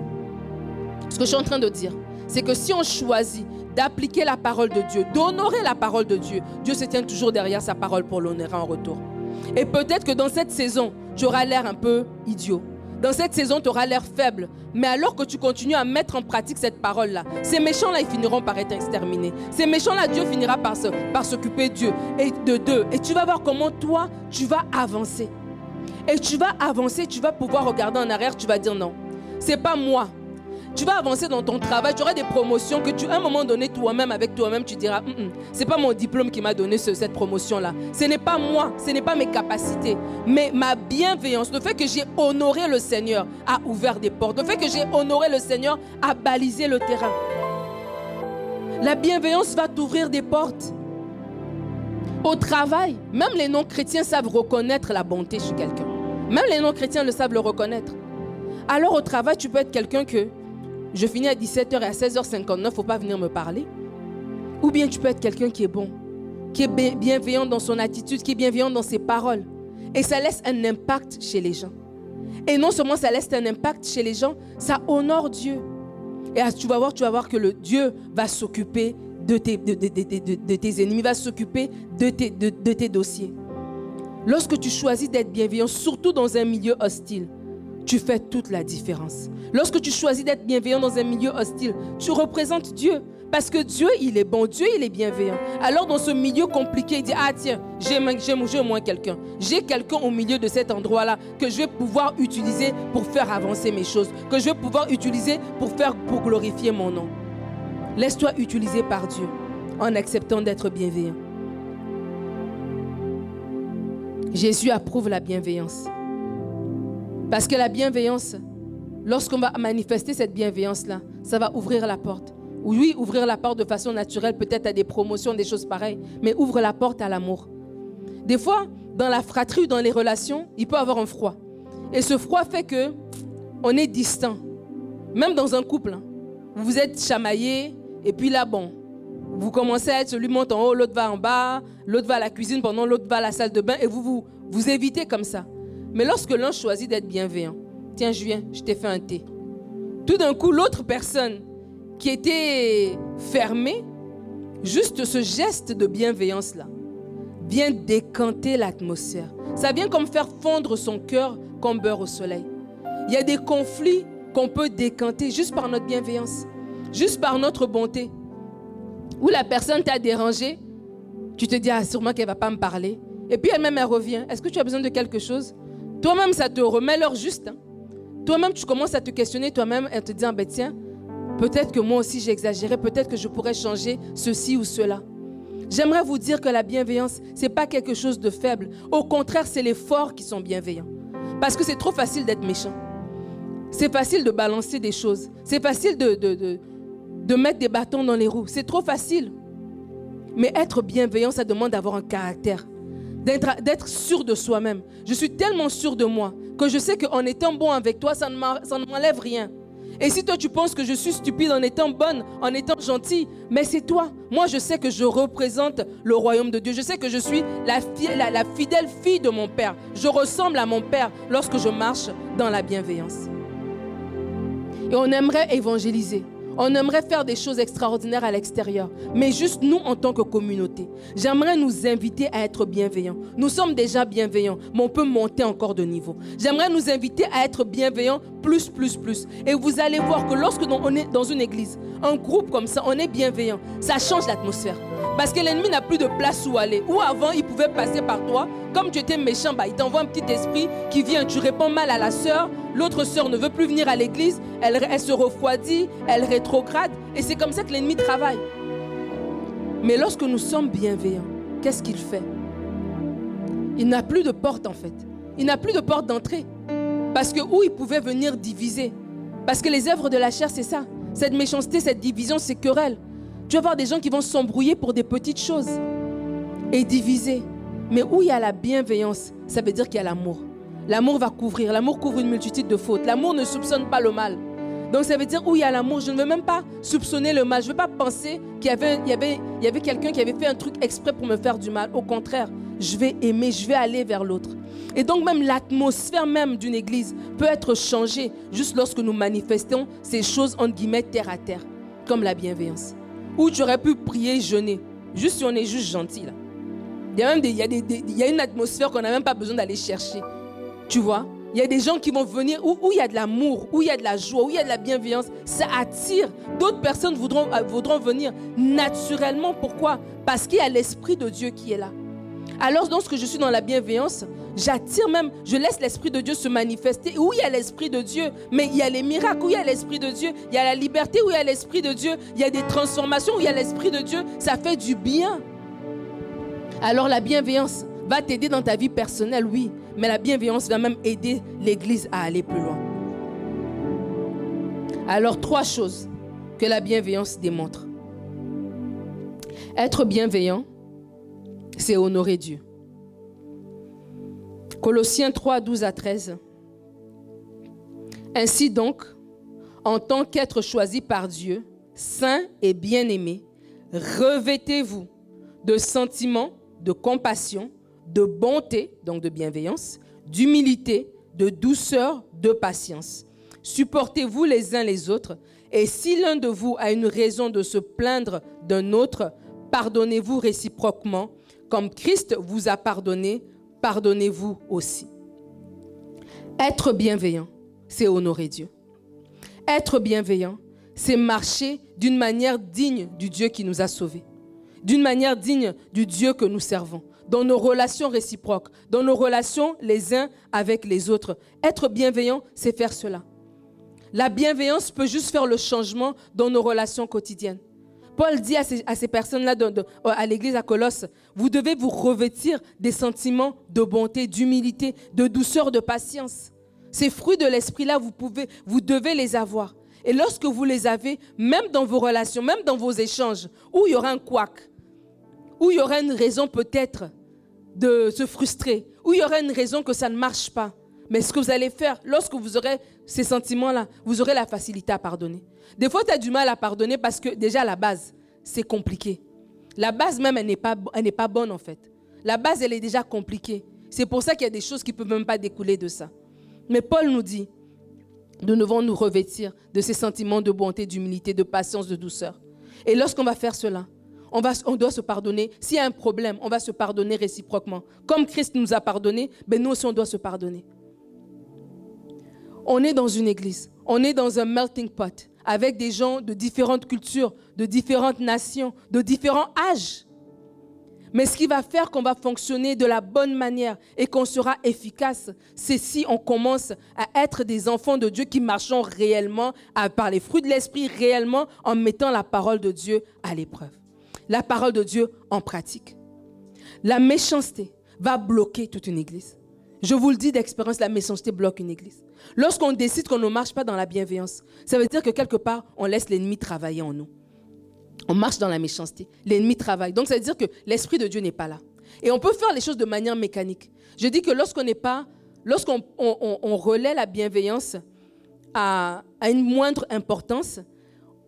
Speaker 1: Ce que je suis en train de dire, c'est que si on choisit d'appliquer la parole de Dieu, d'honorer la parole de Dieu, Dieu se tient toujours derrière sa parole pour l'honorer en retour. Et peut-être que dans cette saison, tu auras l'air un peu idiot. Dans cette saison, tu auras l'air faible. Mais alors que tu continues à mettre en pratique cette parole-là, ces méchants-là, ils finiront par être exterminés. Ces méchants-là, Dieu finira par s'occuper d'eux. Et tu vas voir comment toi, tu vas avancer. Et tu vas avancer, tu vas pouvoir regarder en arrière, tu vas dire non, c'est pas moi. Tu vas avancer dans ton travail, tu auras des promotions que à un moment donné, toi-même, avec toi-même, tu diras, c'est pas mon diplôme qui m'a donné cette promotion-là. Ce n'est pas moi, ce n'est pas mes capacités, mais ma bienveillance, le fait que j'ai honoré le Seigneur a ouvert des portes. Le fait que j'ai honoré le Seigneur a balisé le terrain. La bienveillance va t'ouvrir des portes. Au travail, même les non-chrétiens savent reconnaître la bonté chez quelqu'un. Même les non-chrétiens le savent le reconnaître. Alors au travail, tu peux être quelqu'un que je finis à 17h et à 16h59, il ne faut pas venir me parler. Ou bien tu peux être quelqu'un qui est bon, qui est bienveillant dans son attitude, qui est bienveillant dans ses paroles. Et ça laisse un impact chez les gens. Et non seulement ça laisse un impact chez les gens, ça honore Dieu. Et tu vas voir que le Dieu va s'occuper de tes ennemis, va s'occuper de tes dossiers. Lorsque tu choisis d'être bienveillant, surtout dans un milieu hostile, tu fais toute la différence. Lorsque tu choisis d'être bienveillant dans un milieu hostile, tu représentes Dieu. Parce que Dieu, il est bon. Dieu, il est bienveillant. Alors, dans ce milieu compliqué, il dit, ah tiens, j'ai au moins quelqu'un. J'ai quelqu'un au milieu de cet endroit-là que je vais pouvoir utiliser pour faire avancer mes choses. Que je vais pouvoir utiliser pour glorifier mon nom. Laisse-toi utiliser par Dieu en acceptant d'être bienveillant. Jésus approuve la bienveillance. Parce que la bienveillance, lorsqu'on va manifester cette bienveillance-là, ça va ouvrir la porte. Oui, ouvrir la porte de façon naturelle, peut-être à des promotions, des choses pareilles, mais ouvre la porte à l'amour. Des fois, dans la fratrie ou dans les relations, il peut y avoir un froid. Et ce froid fait qu'on est distant. Même dans un couple, vous êtes chamaillés, et puis là, bon, vous commencez à être celui monte en haut, l'autre va en bas, l'autre va à la cuisine, pendant l'autre va à la salle de bain, et vous évitez comme ça. Mais lorsque l'un choisit d'être bienveillant, tiens Julien, je t'ai fait un thé. Tout d'un coup, l'autre personne qui était fermée, juste ce geste de bienveillance-là, vient décanter l'atmosphère. Ça vient comme faire fondre son cœur comme beurre au soleil. Il y a des conflits qu'on peut décanter juste par notre bienveillance, juste par notre bonté. Où la personne t'a dérangé, tu te dis, ah, sûrement qu'elle ne va pas me parler. Et puis elle-même, elle revient. Est-ce que tu as besoin de quelque chose? Toi-même, ça te remet l'heure juste. Toi-même, tu commences à te questionner toi-même et te dire, ben tiens, peut-être que moi aussi j'ai exagéré, peut-être que je pourrais changer ceci ou cela. J'aimerais vous dire que la bienveillance, ce n'est pas quelque chose de faible. Au contraire, c'est les forts qui sont bienveillants. Parce que c'est trop facile d'être méchant. C'est facile de balancer des choses. C'est facile de mettre des bâtons dans les roues. C'est trop facile. Mais être bienveillant, ça demande d'avoir un caractère. D'être sûr de soi-même. Je suis tellement sûr de moi que je sais qu'en étant bon avec toi, ça ne m'enlève rien. Et si toi tu penses que je suis stupide en étant bonne, en étant gentille, mais c'est toi. Moi je sais que je représente le royaume de Dieu. Je sais que je suis la fidèle fille de mon Père. Je ressemble à mon Père lorsque je marche dans la bienveillance. Et on aimerait évangéliser. On aimerait faire des choses extraordinaires à l'extérieur, mais juste nous en tant que communauté. J'aimerais nous inviter à être bienveillants. Nous sommes déjà bienveillants, mais on peut monter encore de niveau. J'aimerais nous inviter à être bienveillants plus. Et vous allez voir que lorsque on est dans une église, un groupe comme ça, on est bienveillant. Ça change l'atmosphère. Parce que l'ennemi n'a plus de place où aller. Où avant, il pouvait passer par toi. Comme tu étais méchant, il t'envoie un petit esprit qui vient. Tu réponds mal à la sœur. L'autre sœur ne veut plus venir à l'église. Elle se refroidit, elle rétrograde. Et c'est comme ça que l'ennemi travaille. Mais lorsque nous sommes bienveillants, qu'est-ce qu'il fait? Il n'a plus de porte en fait. Il n'a plus de porte d'entrée. Parce que où il pouvait venir diviser. Parce que les œuvres de la chair, c'est ça. Cette méchanceté, cette division, ces querelles. Tu vas voir des gens qui vont s'embrouiller pour des petites choses et diviser. Mais où il y a la bienveillance, ça veut dire qu'il y a l'amour. L'amour va couvrir. L'amour couvre une multitude de fautes. L'amour ne soupçonne pas le mal. Donc ça veut dire où il y a l'amour, je ne veux même pas soupçonner le mal. Je ne veux pas penser qu'il y avait quelqu'un qui avait fait un truc exprès pour me faire du mal. Au contraire, je vais aimer, je vais aller vers l'autre. Et donc même l'atmosphère même d'une église peut être changée juste lorsque nous manifestons ces choses entre guillemets terre à terre, comme la bienveillance. Où tu aurais pu prier, jeûner, juste si on est juste gentil là. Il y a une atmosphère qu'on n'a même pas besoin d'aller chercher. Tu vois, il y a des gens qui vont venir où il y a de l'amour, où il y a de la joie, où il y a de la bienveillance. Ça attire. D'autres personnes voudront venir naturellement. Pourquoi? Parce qu'il y a l'Esprit de Dieu qui est là. Alors, lorsque je suis dans la bienveillance, j'attire même, je laisse l'Esprit de Dieu se manifester. Où il y a l'Esprit de Dieu, mais il y a les miracles, où il y a l'Esprit de Dieu, il y a la liberté, où il y a l'Esprit de Dieu, il y a des transformations, où il y a l'Esprit de Dieu, ça fait du bien. Alors la bienveillance va t'aider dans ta vie personnelle, oui, mais la bienveillance va même aider l'Église à aller plus loin. Alors 3 choses que la bienveillance démontre. Être bienveillant, c'est honorer Dieu. Colossiens 3, 12 à 13. Ainsi donc, en tant qu'être choisi par Dieu, saint et bien-aimé, revêtez-vous de sentiments, de compassion, de bonté, donc de bienveillance, d'humilité, de douceur, de patience. Supportez-vous les uns les autres, et si l'un de vous a une raison de se plaindre d'un autre, pardonnez-vous réciproquement, comme Christ vous a pardonné, pardonnez-vous aussi. Être bienveillant, c'est honorer Dieu. Être bienveillant, c'est marcher d'une manière digne du Dieu qui nous a sauvés, d'une manière digne du Dieu que nous servons, dans nos relations réciproques, dans nos relations les uns avec les autres. Être bienveillant, c'est faire cela. La bienveillance peut juste faire le changement dans nos relations quotidiennes. Paul dit à ces personnes-là à l'église à Colosse, vous devez vous revêtir des sentiments de bonté, d'humilité, de douceur, de patience. Ces fruits de l'esprit-là, vous devez les avoir. Et lorsque vous les avez, même dans vos relations, même dans vos échanges, où il y aura un couac, où il y aura une raison peut-être de se frustrer, où il y aura une raison que ça ne marche pas. Mais ce que vous allez faire, lorsque vous aurez ces sentiments-là, vous aurez la facilité à pardonner. Des fois, tu as du mal à pardonner parce que déjà, à la base, c'est compliqué. La base même, elle n'est pas bonne en fait. La base, elle est déjà compliquée. C'est pour ça qu'il y a des choses qui ne peuvent même pas découler de ça. Mais Paul nous dit, nous devons nous revêtir de ces sentiments de bonté, d'humilité, de patience, de douceur. Et lorsqu'on va faire cela, on doit se pardonner. S'il y a un problème, on va se pardonner réciproquement. Comme Christ nous a pardonné, ben nous aussi on doit se pardonner. On est dans une église, on est dans un melting pot avec des gens de différentes cultures, de différentes nations, de différents âges. Mais ce qui va faire qu'on va fonctionner de la bonne manière et qu'on sera efficace, c'est si on commence à être des enfants de Dieu qui marchons réellement, par les fruits de l'esprit réellement, en mettant la parole de Dieu à l'épreuve. La parole de Dieu en pratique. La méchanceté va bloquer toute une église. Je vous le dis d'expérience, la méchanceté bloque une église. Lorsqu'on décide qu'on ne marche pas dans la bienveillance, ça veut dire que quelque part, on laisse l'ennemi travailler en nous. On marche dans la méchanceté. L'ennemi travaille. Donc, ça veut dire que l'Esprit de Dieu n'est pas là. Et on peut faire les choses de manière mécanique. Je dis que lorsqu'on relaie la bienveillance à une moindre importance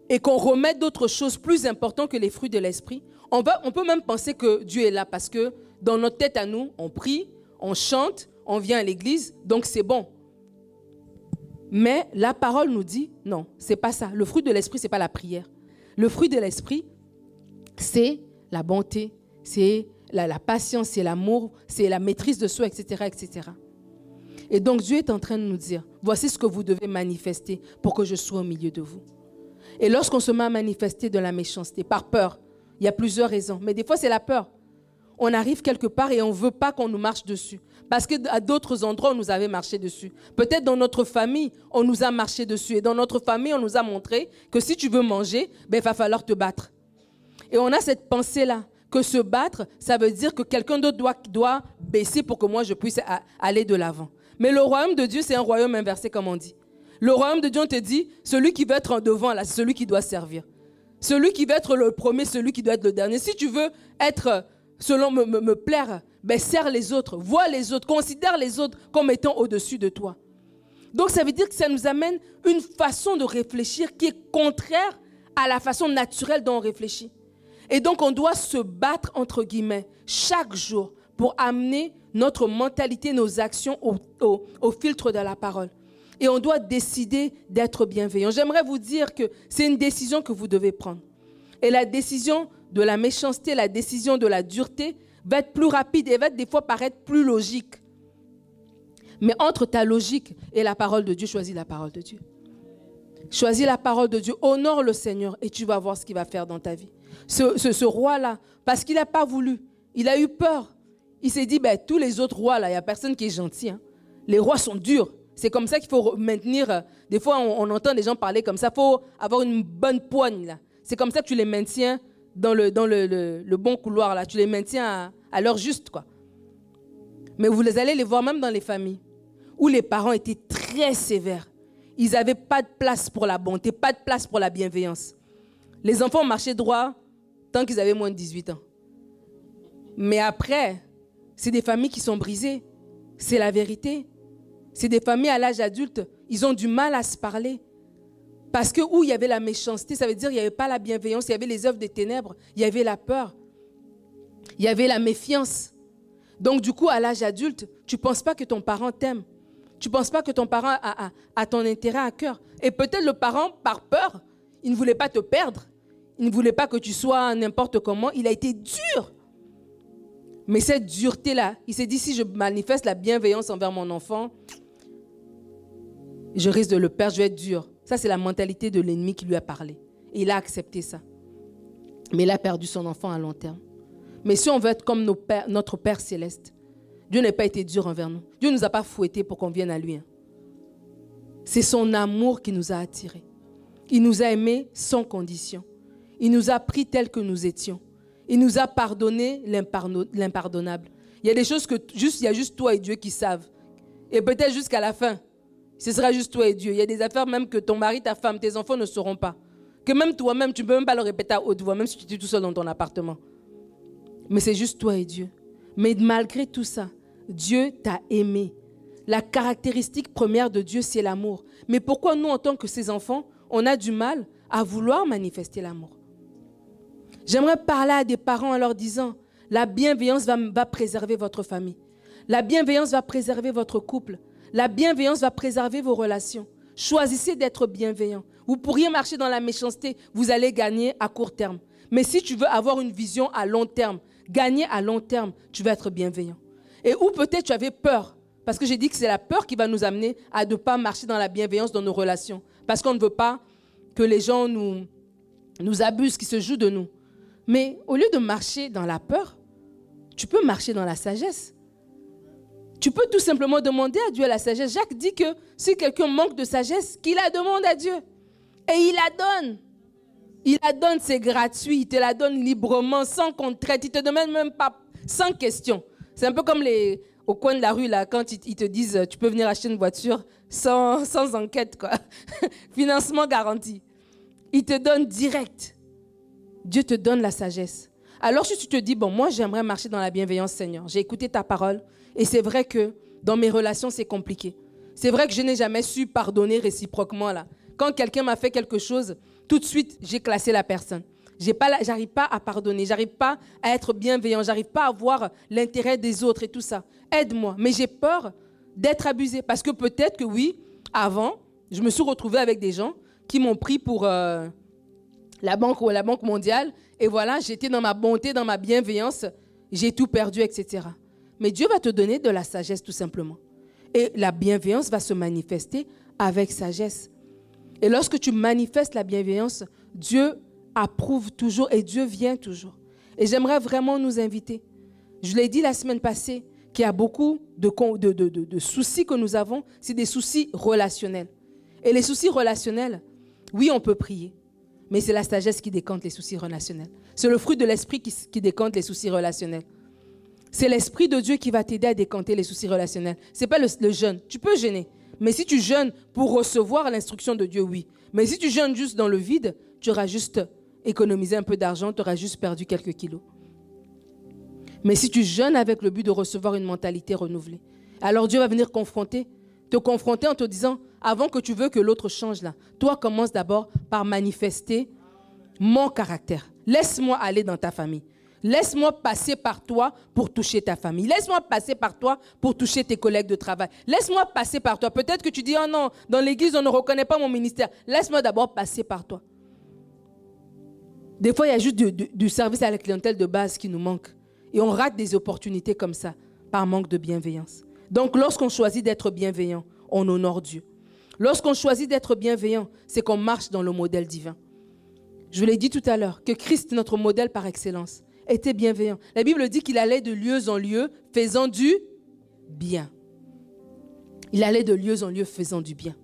Speaker 1: et qu'on remet d'autres choses plus importantes que les fruits de l'Esprit, on peut même penser que Dieu est là parce que dans notre tête à nous, on prie, on chante, on vient à l'église, donc c'est bon. Mais la parole nous dit, non, ce n'est pas ça. Le fruit de l'esprit, ce n'est pas la prière. Le fruit de l'esprit, c'est la bonté, c'est la patience, c'est l'amour, c'est la maîtrise de soi, etc., etc. Et donc Dieu est en train de nous dire, voici ce que vous devez manifester pour que je sois au milieu de vous. Et lorsqu'on se met à manifester de la méchanceté, par peur, il y a plusieurs raisons, mais des fois c'est la peur. On arrive quelque part et on ne veut pas qu'on nous marche dessus. Parce qu'à d'autres endroits, on nous avait marché dessus. Peut-être dans notre famille, on nous a marché dessus. Et dans notre famille, on nous a montré que si tu veux manger, ben, il va falloir te battre. Et on a cette pensée-là, que se battre, ça veut dire que quelqu'un d'autre doit baisser pour que moi, je puisse aller de l'avant. Mais le royaume de Dieu, c'est un royaume inversé, comme on dit. Le royaume de Dieu, on te dit, celui qui veut être en devant, là, c'est celui qui doit servir. Celui qui veut être le premier, celui qui doit être le dernier. Si tu veux être, selon me plaire, ben, sers les autres, vois les autres, considère les autres comme étant au-dessus de toi. Donc, ça veut dire que ça nous amène une façon de réfléchir qui est contraire à la façon naturelle dont on réfléchit. Et donc, on doit se battre, entre guillemets, chaque jour pour amener notre mentalité, nos actions au filtre de la parole. Et on doit décider d'être bienveillant. J'aimerais vous dire que c'est une décision que vous devez prendre. Et la décision de la méchanceté, la décision de la dureté va être plus rapide et va des fois paraître plus logique. Mais entre ta logique et la parole de Dieu, choisis la parole de Dieu. Choisis la parole de Dieu, honore le Seigneur et tu vas voir ce qu'il va faire dans ta vie. Ce roi-là, parce qu'il n'a pas voulu, il a eu peur. Il s'est dit, ben, tous les autres rois, là, il n'y a personne qui est gentil. Hein. Les rois sont durs. C'est comme ça qu'il faut maintenir. Des fois, on entend des gens parler comme ça. Il faut avoir une bonne poigne. Là. C'est comme ça que tu les maintiens dans le bon couloir. Là. Tu les maintiens à l'heure juste. Quoi. Mais vous allez les voir même dans les familles où les parents étaient très sévères. Ils n'avaient pas de place pour la bonté, pas de place pour la bienveillance. Les enfants marchaient droit tant qu'ils avaient moins de 18 ans. Mais après, c'est des familles qui sont brisées. C'est la vérité. C'est des familles à l'âge adulte. Ils ont du mal à se parler. Parce que où il y avait la méchanceté, ça veut dire qu'il n'y avait pas la bienveillance, il y avait les œuvres des ténèbres, il y avait la peur, il y avait la méfiance. Donc du coup, à l'âge adulte, tu ne penses pas que ton parent t'aime. Tu ne penses pas que ton parent a ton intérêt à cœur. Et peut-être le parent, par peur, il ne voulait pas te perdre. Il ne voulait pas que tu sois n'importe comment. Il a été dur. Mais cette dureté-là, il s'est dit, si je manifeste la bienveillance envers mon enfant, je risque de le perdre, je vais être dur. Ça, c'est la mentalité de l'ennemi qui lui a parlé. Et il a accepté ça. Mais il a perdu son enfant à long terme. Mais si on veut être comme notre Père céleste, Dieu n'a pas été dur envers nous. Dieu ne nous a pas fouettés pour qu'on vienne à lui. Hein. C'est son amour qui nous a attirés. Il nous a aimés sans condition. Il nous a pris tels que nous étions. Il nous a pardonné l'impardonnable. Il y a des choses que il y a juste toi et Dieu qui savent. Et peut-être jusqu'à la fin, ce sera juste toi et Dieu. Il y a des affaires même que ton mari, ta femme, tes enfants ne sauront pas. Que même toi-même, tu ne peux même pas le répéter à haute voix, même si tu es tout seul dans ton appartement. Mais c'est juste toi et Dieu. Mais malgré tout ça, Dieu t'a aimé. La caractéristique première de Dieu, c'est l'amour. Mais pourquoi nous, en tant que ses enfants, on a du mal à vouloir manifester l'amour? J'aimerais parler à des parents en leur disant, la bienveillance va préserver votre famille. La bienveillance va préserver votre couple. La bienveillance va préserver vos relations. Choisissez d'être bienveillant. Vous pourriez marcher dans la méchanceté, vous allez gagner à court terme. Mais si tu veux avoir une vision à long terme, gagner à long terme, tu vas être bienveillant. Et ou peut-être tu avais peur, parce que j'ai dit que c'est la peur qui va nous amener à ne pas marcher dans la bienveillance dans nos relations. Parce qu'on ne veut pas que les gens nous abusent, qu'ils se jouent de nous. Mais au lieu de marcher dans la peur, tu peux marcher dans la sagesse. Tu peux tout simplement demander à Dieu la sagesse. Jacques dit que si quelqu'un manque de sagesse, qu'il la demande à Dieu. Et il la donne. Il la donne, c'est gratuit. Il te la donne librement, sans qu'on te traite. Il ne te demande même pas, sans question. C'est un peu comme au coin de la rue, là, quand ils te disent tu peux venir acheter une voiture sans enquête, quoi. Financement garanti. Il te donne direct. Dieu te donne la sagesse. Alors si tu te dis, bon, moi j'aimerais marcher dans la bienveillance, Seigneur. J'ai écouté ta parole et c'est vrai que dans mes relations, c'est compliqué. C'est vrai que je n'ai jamais su pardonner réciproquement, là. Quand quelqu'un m'a fait quelque chose, tout de suite, j'ai classé la personne. J'arrive pas à pardonner, j'arrive pas à être bienveillant, j'arrive pas à voir l'intérêt des autres et tout ça. Aide-moi. Mais j'ai peur d'être abusée parce que peut-être que oui, avant, je me suis retrouvée avec des gens qui m'ont pris pour la banque mondiale. Et voilà, j'étais dans ma bonté, dans ma bienveillance. J'ai tout perdu, etc. Mais Dieu va te donner de la sagesse tout simplement. Et la bienveillance va se manifester avec sagesse. Et lorsque tu manifestes la bienveillance, Dieu approuve toujours et Dieu vient toujours. Et j'aimerais vraiment nous inviter. Je l'ai dit la semaine passée, qu'il y a beaucoup de soucis que nous avons, c'est des soucis relationnels. Et les soucis relationnels, oui, on peut prier, mais c'est la sagesse qui décante les soucis relationnels. C'est le fruit de l'esprit qui décante les soucis relationnels. C'est l'Esprit de Dieu qui va t'aider à décanter les soucis relationnels. Ce n'est pas le jeûne. Tu peux jeûner. Mais si tu jeûnes pour recevoir l'instruction de Dieu, oui. Mais si tu jeûnes juste dans le vide, tu auras juste économisé un peu d'argent, tu auras juste perdu quelques kilos. Mais si tu jeûnes avec le but de recevoir une mentalité renouvelée, alors Dieu va venir te confronter en te disant, avant que tu veux que l'autre change là, toi commence d'abord par manifester mon caractère. Laisse-moi aller dans ta famille. Laisse-moi passer par toi pour toucher ta famille. Laisse-moi passer par toi pour toucher tes collègues de travail. Laisse-moi passer par toi. Peut-être que tu dis, oh non, dans l'église, on ne reconnaît pas mon ministère. Laisse-moi d'abord passer par toi. Des fois, il y a juste du service à la clientèle de base qui nous manque. Et on rate des opportunités comme ça, par manque de bienveillance. Donc, lorsqu'on choisit d'être bienveillant, on honore Dieu. Lorsqu'on choisit d'être bienveillant, c'est qu'on marche dans le modèle divin. Je l'ai dit tout à l'heure, que Christ, notre modèle par excellence, était bienveillant. La Bible dit qu'il allait de lieu en lieu faisant du bien. Il allait de lieu en lieu faisant du bien.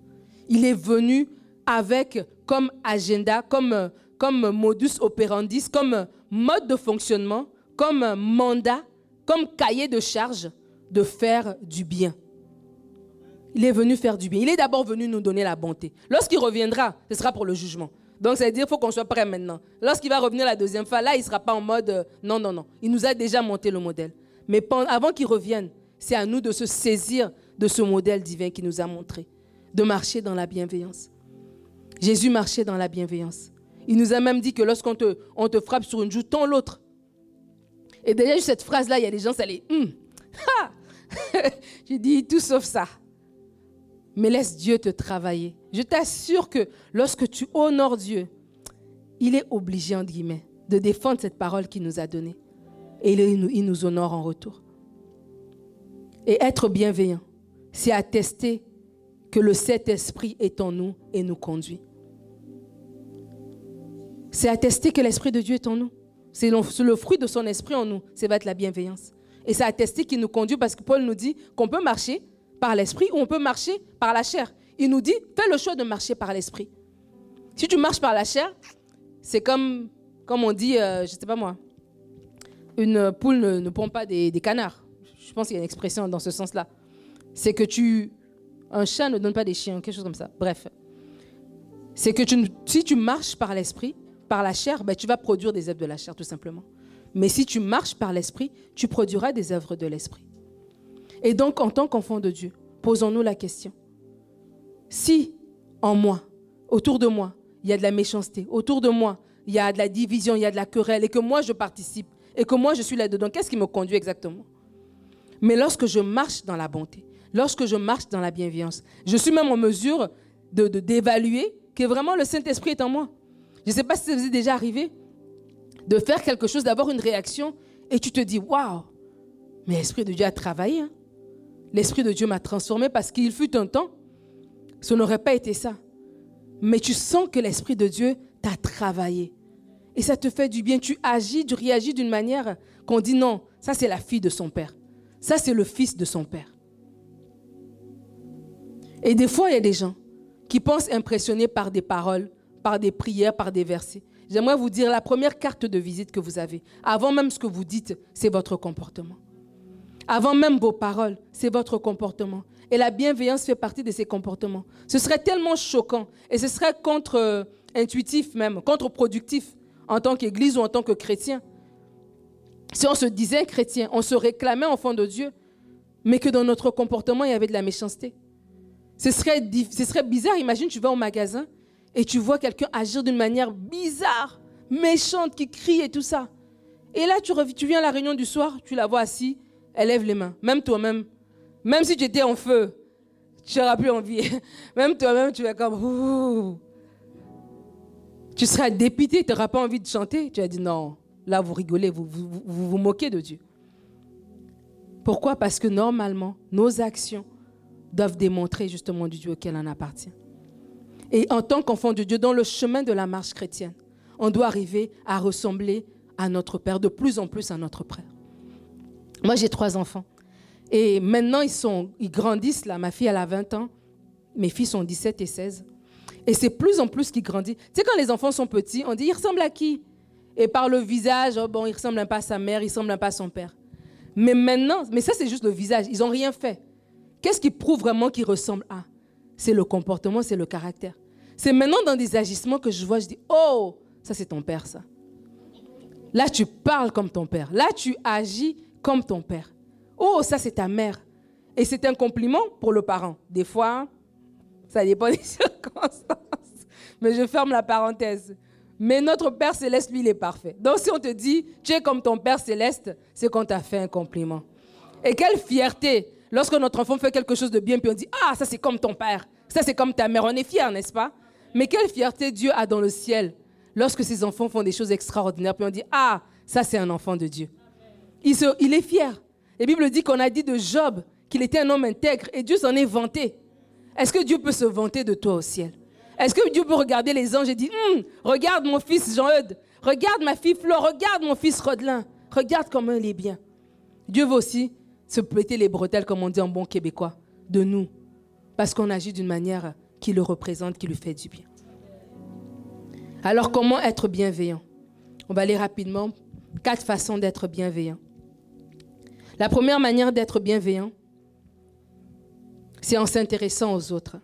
Speaker 1: Il est venu avec comme agenda, comme modus operandi, comme mode de fonctionnement, comme mandat, comme cahier de charge de faire du bien. Il est venu faire du bien. Il est d'abord venu nous donner la bonté. Lorsqu'il reviendra, ce sera pour le jugement. Donc, ça veut dire qu'il faut qu'on soit prêt maintenant. Lorsqu'il va revenir la deuxième fois, là, il ne sera pas en mode non, non, non. Il nous a déjà monté le modèle. Mais avant qu'il revienne, c'est à nous de se saisir de ce modèle divin qu'il nous a montré, de marcher dans la bienveillance. Jésus marchait dans la bienveillance. Il nous a même dit que lorsqu'on te frappe sur une joue, tends l'autre. Et déjà, cette phrase-là, il y a des gens, ça les... J'ai dit tout sauf ça. Mais laisse Dieu te travailler. Je t'assure que lorsque tu honores Dieu, il est obligé, entre guillemets, de défendre cette parole qu'il nous a donnée. Et il nous honore en retour. Et être bienveillant, c'est attester que le Saint-Esprit est en nous et nous conduit. C'est attester que l'Esprit de Dieu est en nous. C'est le fruit de son esprit en nous, ça va être la bienveillance. Et c'est attester qu'il nous conduit parce que Paul nous dit qu'on peut marcher par l'esprit ou on peut marcher par la chair. Il nous dit, fais le choix de marcher par l'esprit. Si tu marches par la chair, c'est comme on dit, je ne sais pas moi, une poule ne pond pas des canards. Je pense qu'il y a une expression dans ce sens-là. C'est que un chat ne donne pas des chiens, quelque chose comme ça. Bref. C'est que si tu marches par l'esprit, par la chair, ben, tu vas produire des œuvres de la chair, tout simplement. Mais si tu marches par l'esprit, tu produiras des œuvres de l'esprit. Et donc, en tant qu'enfant de Dieu, posons-nous la question. Si, en moi, autour de moi, il y a de la méchanceté, autour de moi, il y a de la division, il y a de la querelle, et que moi, je participe, et que moi, je suis là-dedans, qu'est-ce qui me conduit exactement? Mais lorsque je marche dans la bonté, lorsque je marche dans la bienveillance, je suis même en mesure d'évaluer que vraiment le Saint-Esprit est en moi. Je ne sais pas si ça vous est déjà arrivé de faire quelque chose, d'avoir une réaction et tu te dis, waouh, mais l'Esprit de Dieu a travaillé. Hein? L'Esprit de Dieu m'a transformé parce qu'il fut un temps, ce n'aurait pas été ça. Mais tu sens que l'Esprit de Dieu t'a travaillé. Et ça te fait du bien. Tu réagis d'une manière qu'on dit non, ça c'est la fille de son père. Ça c'est le fils de son père. Et des fois, il y a des gens qui pensent impressionnés par des paroles, par des prières, par des versets. J'aimerais vous dire, la première carte de visite que vous avez, avant même ce que vous dites, c'est votre comportement. Avant même vos paroles, c'est votre comportement. Et la bienveillance fait partie de ces comportements. Ce serait tellement choquant et ce serait contre-intuitif même, contre-productif en tant qu'Église ou en tant que chrétien. Si on se disait chrétien, on se réclamait enfant de Dieu, mais que dans notre comportement, il y avait de la méchanceté. Ce serait bizarre. Imagine, tu vas au magasin et tu vois quelqu'un agir d'une manière bizarre, méchante, qui crie et tout ça. Et là, tu viens à la réunion du soir, tu la vois assise, elle lève les mains. Même toi-même, même si tu étais en feu, tu n'auras plus envie. Même toi-même, tu vas comme... Ouh. Tu seras dépité, tu n'auras pas envie de chanter. Tu vas dire non, là vous rigolez, vous moquez de Dieu. Pourquoi? Parce que normalement, nos actions doivent démontrer justement du Dieu auquel on appartient. Et en tant qu'enfant de Dieu, dans le chemin de la marche chrétienne, on doit arriver à ressembler à notre Père, de plus en plus à notre Père. Moi, j'ai 3 enfants. Et maintenant, ils grandissent. Là. Ma fille, elle a 20 ans. Mes filles ont 17 et 16. Et c'est plus en plus qu'ils grandissent. Tu sais, quand les enfants sont petits, on dit, il ressemble à qui? Et par le visage, oh bon, il ressemble un peu à sa mère, il ressemble un peu à son père. Mais maintenant, ça c'est juste le visage, ils n'ont rien fait. Qu'est-ce qui prouve vraiment qu'ils ressemblent à? C'est le comportement, c'est le caractère. C'est maintenant dans des agissements que je vois, je dis, oh, ça c'est ton père ça. Là tu parles comme ton père, là tu agis comme ton père. Oh, ça c'est ta mère. Et c'est un compliment pour le parent. Des fois, ça dépend des circonstances. Mais je ferme la parenthèse. Mais notre Père Céleste, lui, il est parfait. Donc si on te dit, tu es comme ton Père Céleste, c'est qu'on t'a fait un compliment. Et quelle fierté lorsque notre enfant fait quelque chose de bien, puis on dit, ah, ça c'est comme ton père, ça c'est comme ta mère. On est fiers, n'est-ce pas? Mais quelle fierté Dieu a dans le ciel lorsque ses enfants font des choses extraordinaires, puis on dit, ah, ça c'est un enfant de Dieu. Il est fier. La Bible dit qu'on a dit de Job qu'il était un homme intègre, et Dieu s'en est vanté. Est-ce que Dieu peut se vanter de toi au ciel? Est-ce que Dieu peut regarder les anges et dire, regarde mon fils Jean-Eudes, regarde ma fille Flore, regarde mon fils Rodelin, regarde comment il est bien. Dieu veut aussi se péter les bretelles, comme on dit en bon québécois, de nous, parce qu'on agit d'une manière qui le représente, qui lui fait du bien. Alors, comment être bienveillant? On va aller rapidement. 4 façons d'être bienveillant. La première manière d'être bienveillant, c'est en s'intéressant aux autres.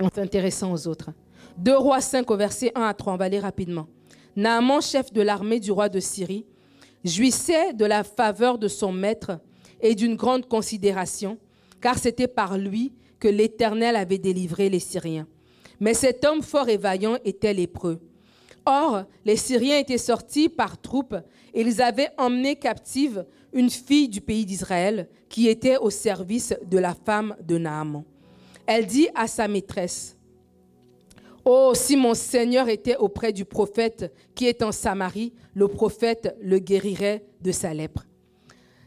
Speaker 1: En s'intéressant aux autres. 2 Rois 5 au verset 1 à 3, on va aller rapidement. Naaman, chef de l'armée du roi de Syrie, jouissait de la faveur de son maître et d'une grande considération, car c'était par lui que l'Éternel avait délivré les Syriens. Mais cet homme fort et vaillant était lépreux. Or, les Syriens étaient sortis par troupes et ils avaient emmené captive une fille du pays d'Israël qui était au service de la femme de Naaman. Elle dit à sa maîtresse, « Oh, si mon Seigneur était auprès du prophète qui est en Samarie, le prophète le guérirait de sa lèpre. »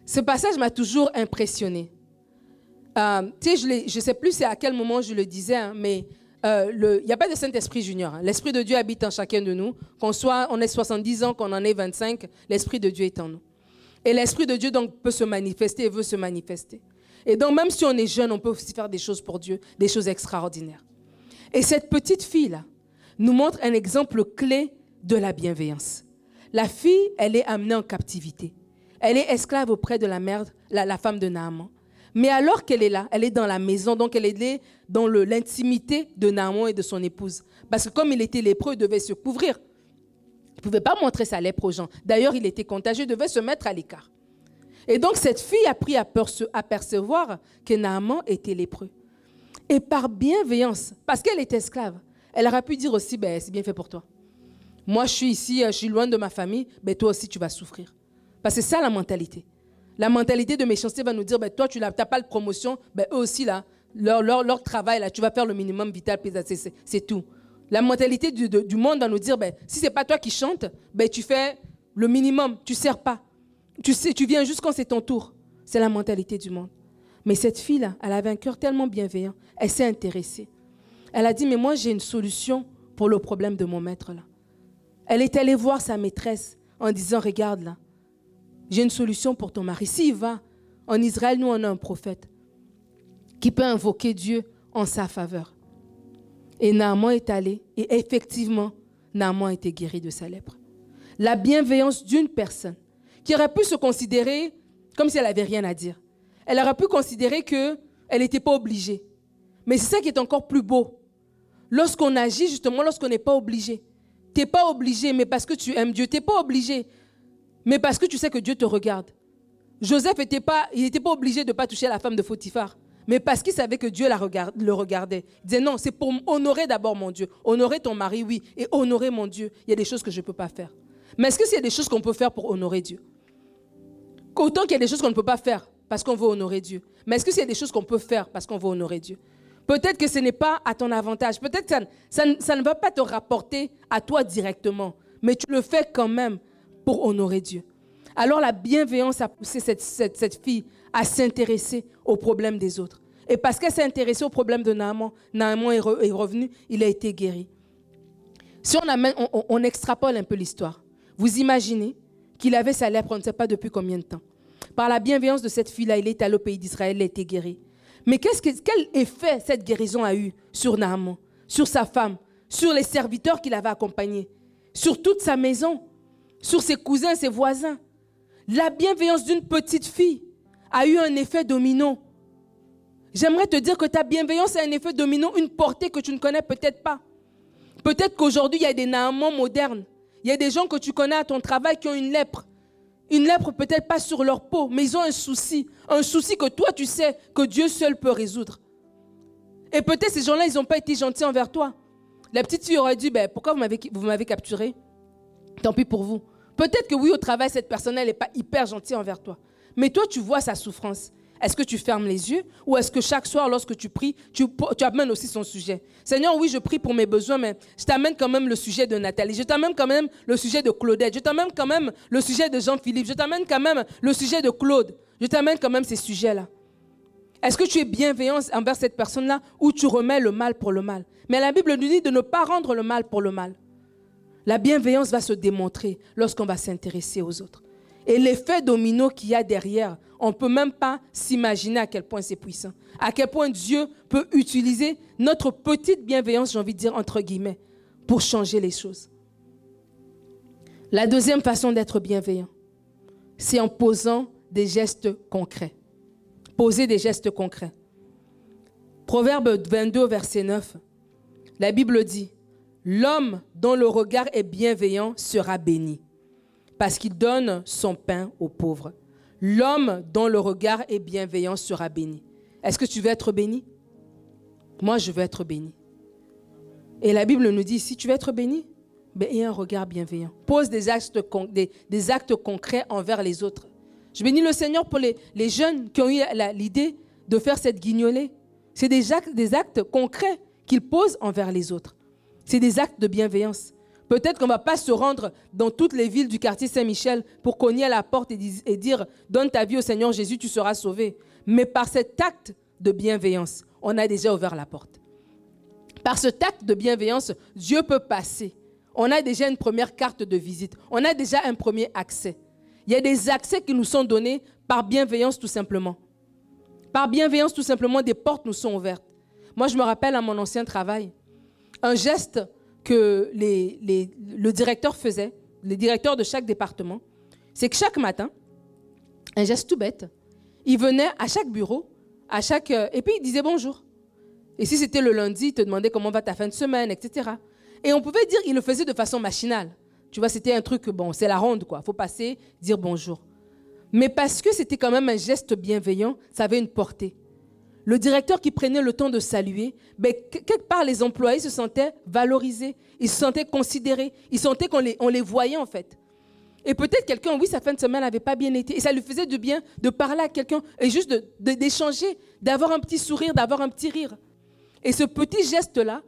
Speaker 1: Ce passage m'a toujours impressionné. Tu sais, je ne sais plus c'est à quel moment je le disais, hein, mais il n'y a pas de Saint-Esprit junior. Hein. L'Esprit de Dieu habite en chacun de nous. On ait 70 ans, qu'on en ait 25, l'Esprit de Dieu est en nous. Et l'Esprit de Dieu donc peut se manifester et veut se manifester. Et donc même si on est jeune, on peut aussi faire des choses pour Dieu, des choses extraordinaires. Et cette petite fille-là nous montre un exemple clé de la bienveillance. La fille, elle est amenée en captivité. Elle est esclave auprès de la mère, la femme de Naaman. Mais alors qu'elle est là, elle est dans la maison, donc elle est dans l'intimité de Naaman et de son épouse. Parce que comme il était lépreux, il devait se couvrir. Il ne pouvait pas montrer sa lèpre aux gens. D'ailleurs, il était contagieux, il devait se mettre à l'écart. Et donc, cette fille a pris à percevoir que Naaman était lépreux. Et par bienveillance, parce qu'elle était esclave, elle aurait pu dire aussi, ben, c'est bien fait pour toi. Moi, je suis ici, je suis loin de ma famille, ben, toi aussi, tu vas souffrir. Parce que c'est ça la mentalité. La mentalité de méchanceté va nous dire, ben, toi, tu n'as pas de promotion, ben, eux aussi, là, leur travail, là, tu vas faire le minimum vital, c'est tout. La mentalité du monde va nous dire, ben, si ce n'est pas toi qui chantes, ben, tu fais le minimum, tu ne sers pas. Tu viens juste quand c'est ton tour. C'est la mentalité du monde. Mais cette fille-là, elle avait un cœur tellement bienveillant. Elle s'est intéressée. Elle a dit, mais moi, j'ai une solution pour le problème de mon maître là. Elle est allée voir sa maîtresse en disant, regarde là, j'ai une solution pour ton mari. S'il va, en Israël, nous, on a un prophète qui peut invoquer Dieu en sa faveur. Et Naaman est allé, et effectivement, Naaman a été guéri de sa lèpre. La bienveillance d'une personne qui aurait pu se considérer comme si elle n'avait rien à dire. Elle aurait pu considérer qu'elle n'était pas obligée. Mais c'est ça qui est encore plus beau. Lorsqu'on agit, justement, lorsqu'on n'est pas obligé. Tu n'es pas obligé, mais parce que tu aimes Dieu. Tu n'es pas obligé, mais parce que tu sais que Dieu te regarde. Joseph n'était pas obligé de ne pas toucher la femme de Potiphar, mais parce qu'il savait que Dieu le regardait. Il disait non, c'est pour honorer d'abord mon Dieu. Honorer ton mari, oui, et honorer mon Dieu. Il y a des choses que je ne peux pas faire. Mais est-ce qu'il y a des choses qu'on peut faire pour honorer Dieu? Autant qu'il y a des choses qu'on ne peut pas faire. parce qu'on veut honorer Dieu. Mais est-ce que c'est des choses qu'on peut faire parce qu'on veut honorer Dieu? Peut-être que ce n'est pas à ton avantage. Peut-être que ça ne va pas te rapporter à toi directement. Mais tu le fais quand même pour honorer Dieu. Alors la bienveillance a poussé cette fille à s'intéresser aux problèmes des autres. Et parce qu'elle s'est intéressée aux problèmes de Naaman, Naaman est revenu, il a été guéri. Si on extrapole un peu l'histoire, vous imaginez qu'il avait sa lèpre, on ne sait pas depuis combien de temps. Par la bienveillance de cette fille-là, il est allé au pays d'Israël, il a été guéri. Mais quel effet cette guérison a eu sur Naaman, sur sa femme, sur les serviteurs qui l'avaient accompagné, sur toute sa maison, sur ses cousins, ses voisins? La bienveillance d'une petite fille a eu un effet domino. J'aimerais te dire que ta bienveillance a un effet domino, une portée que tu ne connais peut-être pas. Peut-être qu'aujourd'hui, il y a des Naaman modernes. Il y a des gens que tu connais à ton travail qui ont une lèpre. Une lèpre peut-être pas sur leur peau, mais ils ont un souci que toi tu sais que Dieu seul peut résoudre. Et peut-être ces gens-là, ils n'ont pas été gentils envers toi. La petite fille aurait dit, pourquoi vous m'avez capturé? Tant pis pour vous. Peut-être que oui, au travail, cette personne-là n'est pas hyper gentille envers toi. Mais toi, tu vois sa souffrance. Est-ce que tu fermes les yeux ou est-ce que chaque soir, lorsque tu pries, tu amènes aussi son sujet? Seigneur, oui, je prie pour mes besoins, mais je t'amène quand même le sujet de Nathalie. Je t'amène quand même le sujet de Claudette. Je t'amène quand même le sujet de Jean-Philippe. Je t'amène quand même le sujet de Claude. Je t'amène quand même ces sujets-là. Est-ce que tu es bienveillant envers cette personne-là ou tu remets le mal pour le mal? Mais la Bible nous dit de ne pas rendre le mal pour le mal. La bienveillance va se démontrer lorsqu'on va s'intéresser aux autres. Et l'effet domino qu'il y a derrière, on ne peut même pas s'imaginer à quel point c'est puissant. À quel point Dieu peut utiliser notre petite bienveillance, j'ai envie de dire entre guillemets, pour changer les choses. La deuxième façon d'être bienveillant, c'est en posant des gestes concrets. Poser des gestes concrets. Proverbe 22, verset 9, la Bible dit, « L'homme dont le regard est bienveillant sera béni, parce qu'il donne son pain aux pauvres. » L'homme dont le regard est bienveillant sera béni. Est-ce que tu veux être béni? Moi, je veux être béni. Et la Bible nous dit, si tu veux être béni, aie un regard bienveillant. Pose des actes concrets envers les autres. Je bénis le Seigneur pour les jeunes qui ont eu l'idée de faire cette guignolée. C'est des actes concrets qu'ils posent envers les autres. C'est des actes de bienveillance. Peut-être qu'on ne va pas se rendre dans toutes les villes du quartier Saint-Michel pour cogner à la porte et dire « Donne ta vie au Seigneur Jésus, tu seras sauvé. » Mais par cet acte de bienveillance, on a déjà ouvert la porte. Par cet acte de bienveillance, Dieu peut passer. On a déjà une première carte de visite. On a déjà un premier accès. Il y a des accès qui nous sont donnés par bienveillance tout simplement. Par bienveillance tout simplement, des portes nous sont ouvertes. Moi, je me rappelle à mon ancien travail, un geste que le directeur faisait, les directeurs de chaque département, c'est que chaque matin, un geste tout bête, il venait à chaque bureau, et puis il disait bonjour. Et si c'était le lundi, il te demandait comment va ta fin de semaine, etc. Et on pouvait dire qu'il le faisait de façon machinale. Tu vois, c'était un truc, bon, c'est la ronde, quoi. Il faut passer, dire bonjour. Mais parce que c'était quand même un geste bienveillant, ça avait une portée. Le directeur qui prenait le temps de saluer, quelque part, les employés se sentaient valorisés, ils se sentaient considérés, ils sentaient qu'on les voyait en fait. Et peut-être quelqu'un, oui, sa fin de semaine n'avait pas bien été, et ça lui faisait du bien de parler à quelqu'un, et juste d'échanger, d'avoir un petit sourire, d'avoir un petit rire. Et ce petit geste-là,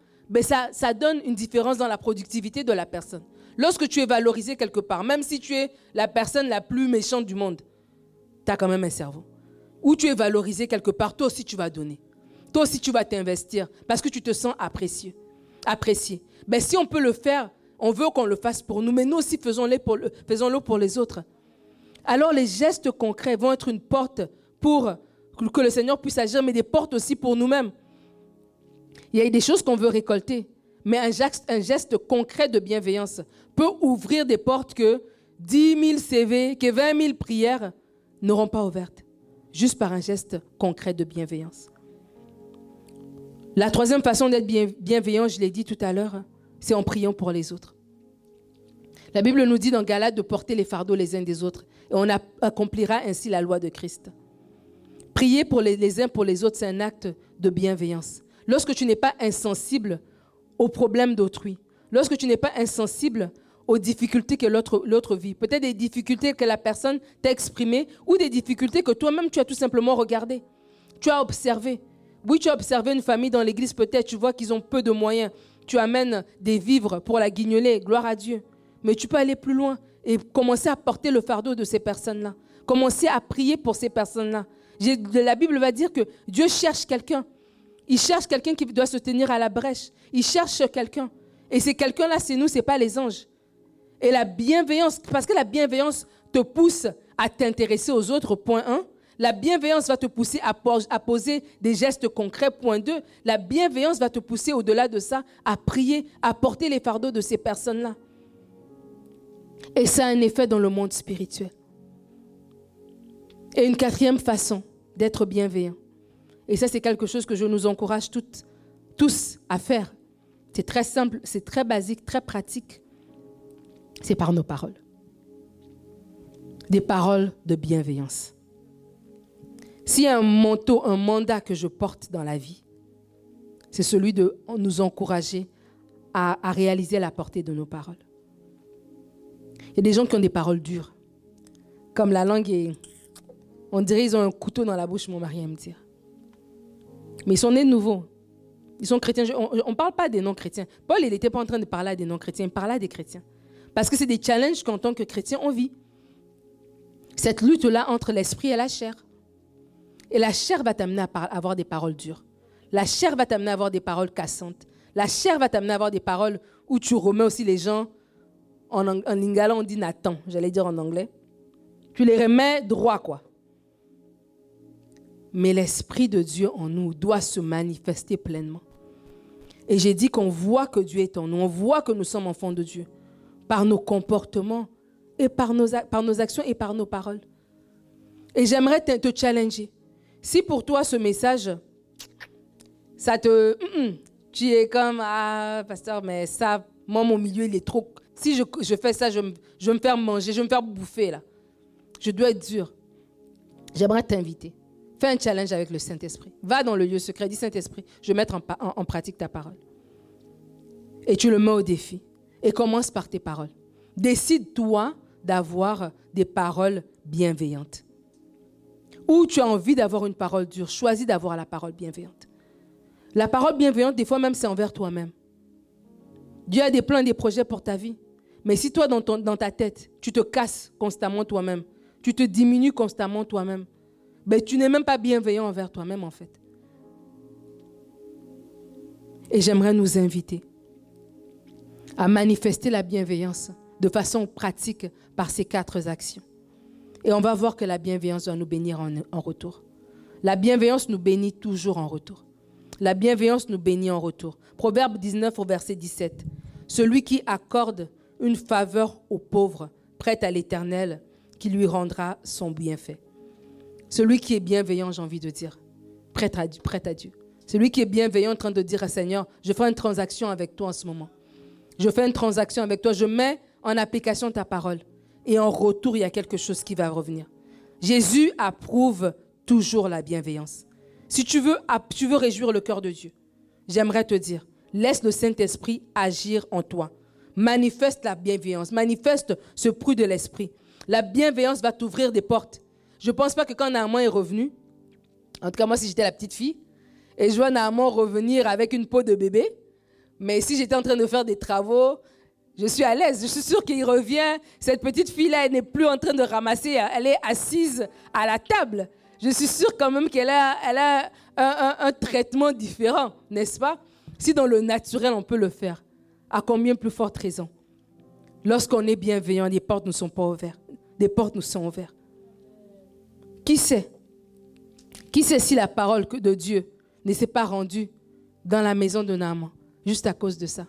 Speaker 1: ça donne une différence dans la productivité de la personne. Lorsque tu es valorisé quelque part, même si tu es la personne la plus méchante du monde, tu as quand même un cerveau. Où tu es valorisé quelque part, toi aussi tu vas donner. Toi aussi tu vas t'investir parce que tu te sens apprécié. Si on peut le faire, on veut qu'on le fasse pour nous, mais nous aussi faisons-le pour les autres. Alors les gestes concrets vont être une porte pour que le Seigneur puisse agir, mais des portes aussi pour nous-mêmes. Il y a des choses qu'on veut récolter, mais un geste concret de bienveillance peut ouvrir des portes que 10 000 CV, que 20 000 prières n'auront pas ouvertes. Juste par un geste concret de bienveillance. La troisième façon d'être bienveillant, je l'ai dit tout à l'heure, c'est en priant pour les autres. La Bible nous dit dans Galates de porter les fardeaux les uns des autres et on accomplira ainsi la loi de Christ. Prier pour les uns pour les autres, c'est un acte de bienveillance. Lorsque tu n'es pas insensible aux problèmes d'autrui, lorsque tu n'es pas insensible aux difficultés que l'autre vit. Peut-être des difficultés que la personne t'a exprimées ou des difficultés que toi-même tu as tout simplement regardées. Tu as observé. Oui, tu as observé une famille dans l'église, peut-être tu vois qu'ils ont peu de moyens. Tu amènes des vivres pour la guignoler, gloire à Dieu. Mais tu peux aller plus loin et commencer à porter le fardeau de ces personnes-là. Commencer à prier pour ces personnes-là. La Bible va dire que Dieu cherche quelqu'un. Il cherche quelqu'un qui doit se tenir à la brèche. Il cherche quelqu'un. Et ces quelqu'un-là, c'est nous, ce n'est pas les anges. Et la bienveillance, parce que la bienveillance te pousse à t'intéresser aux autres, point 1. La bienveillance va te pousser à poser des gestes concrets, point 2. La bienveillance va te pousser au-delà de ça, à prier, à porter les fardeaux de ces personnes-là. Et ça a un effet dans le monde spirituel. Et une quatrième façon d'être bienveillant. Et ça, c'est quelque chose que je nous encourage tous à faire. C'est très simple, c'est très basique, très pratique. C'est par nos paroles. Des paroles de bienveillance. S'il y a un manteau, un mandat que je porte dans la vie, c'est celui de nous encourager à réaliser la portée de nos paroles. Il y a des gens qui ont des paroles dures. Comme la langue est... On dirait qu'ils ont un couteau dans la bouche, mon mari aime me dire. Mais ils sont nés de nouveau. Ils sont chrétiens. On ne parle pas des non-chrétiens. Paul, il n'était pas en train de parler à des non-chrétiens, il parlait à des chrétiens. Parce que c'est des challenges qu'en tant que chrétien, on vit. Cette lutte-là entre l'esprit et la chair. Et la chair va t'amener à avoir des paroles dures. La chair va t'amener à avoir des paroles cassantes. La chair va t'amener à avoir des paroles où tu remets aussi les gens, en lingala on dit Nathan, j'allais dire en anglais. Tu les remets droit, quoi. Mais l'Esprit de Dieu en nous doit se manifester pleinement. Et j'ai dit qu'on voit que Dieu est en nous, on voit que nous sommes enfants de Dieu, par nos comportements, et par nos actions et par nos paroles. Et j'aimerais te challenger. Si pour toi ce message, ça te... tu es comme, ah, pasteur, mais ça, moi, mon milieu, il est trop... Si je fais ça, je vais me faire manger, je vais me faire bouffer, là. Je dois être dur. J'aimerais t'inviter. Fais un challenge avec le Saint-Esprit. Va dans le lieu secret, dis Saint-Esprit, je vais mettre en pratique ta parole. Et tu le mets au défi. Et commence par tes paroles. Décide-toi d'avoir des paroles bienveillantes. Ou tu as envie d'avoir une parole dure, choisis d'avoir la parole bienveillante. La parole bienveillante, des fois même, c'est envers toi-même. Dieu a des plans et des projets pour ta vie. Mais si toi, dans ta tête, tu te casses constamment toi-même, tu te diminues constamment toi-même, ben, tu n'es même pas bienveillant envers toi-même, en fait. Et j'aimerais nous inviter à manifester la bienveillance de façon pratique par ces 4 actions. Et on va voir que la bienveillance doit nous bénir en retour. La bienveillance nous bénit toujours en retour. La bienveillance nous bénit en retour. Proverbe 19 au verset 17. Celui qui accorde une faveur aux pauvres, prête à l'Éternel, qui lui rendra son bienfait. Celui qui est bienveillant, j'ai envie de dire, prête à Dieu. Celui qui est bienveillant en train de dire à Seigneur, je fais une transaction avec toi en ce moment. Je fais une transaction avec toi, je mets en application ta parole. Et en retour, il y a quelque chose qui va revenir. Jésus approuve toujours la bienveillance. Si tu veux réjouir le cœur de Dieu, j'aimerais te dire, laisse le Saint-Esprit agir en toi. Manifeste la bienveillance, manifeste ce fruit de l'Esprit. La bienveillance va t'ouvrir des portes. Je ne pense pas que quand Naaman est revenu, en tout cas moi si j'étais la petite fille, et je vois Naaman revenir avec une peau de bébé, mais si j'étais en train de faire des travaux, je suis à l'aise. Je suis sûre qu'il revient. Cette petite fille-là, elle n'est plus en train de ramasser. Elle est assise à la table. Je suis sûre quand même qu'elle a un traitement différent, n'est-ce pas? Si dans le naturel, on peut le faire, à combien plus forte raison? Lorsqu'on est bienveillant, les portes ne sont pas ouvertes. Des portes nous sont ouvertes. Qui sait? Qui sait si la parole de Dieu ne s'est pas rendue dans la maison de Naaman, juste à cause de ça?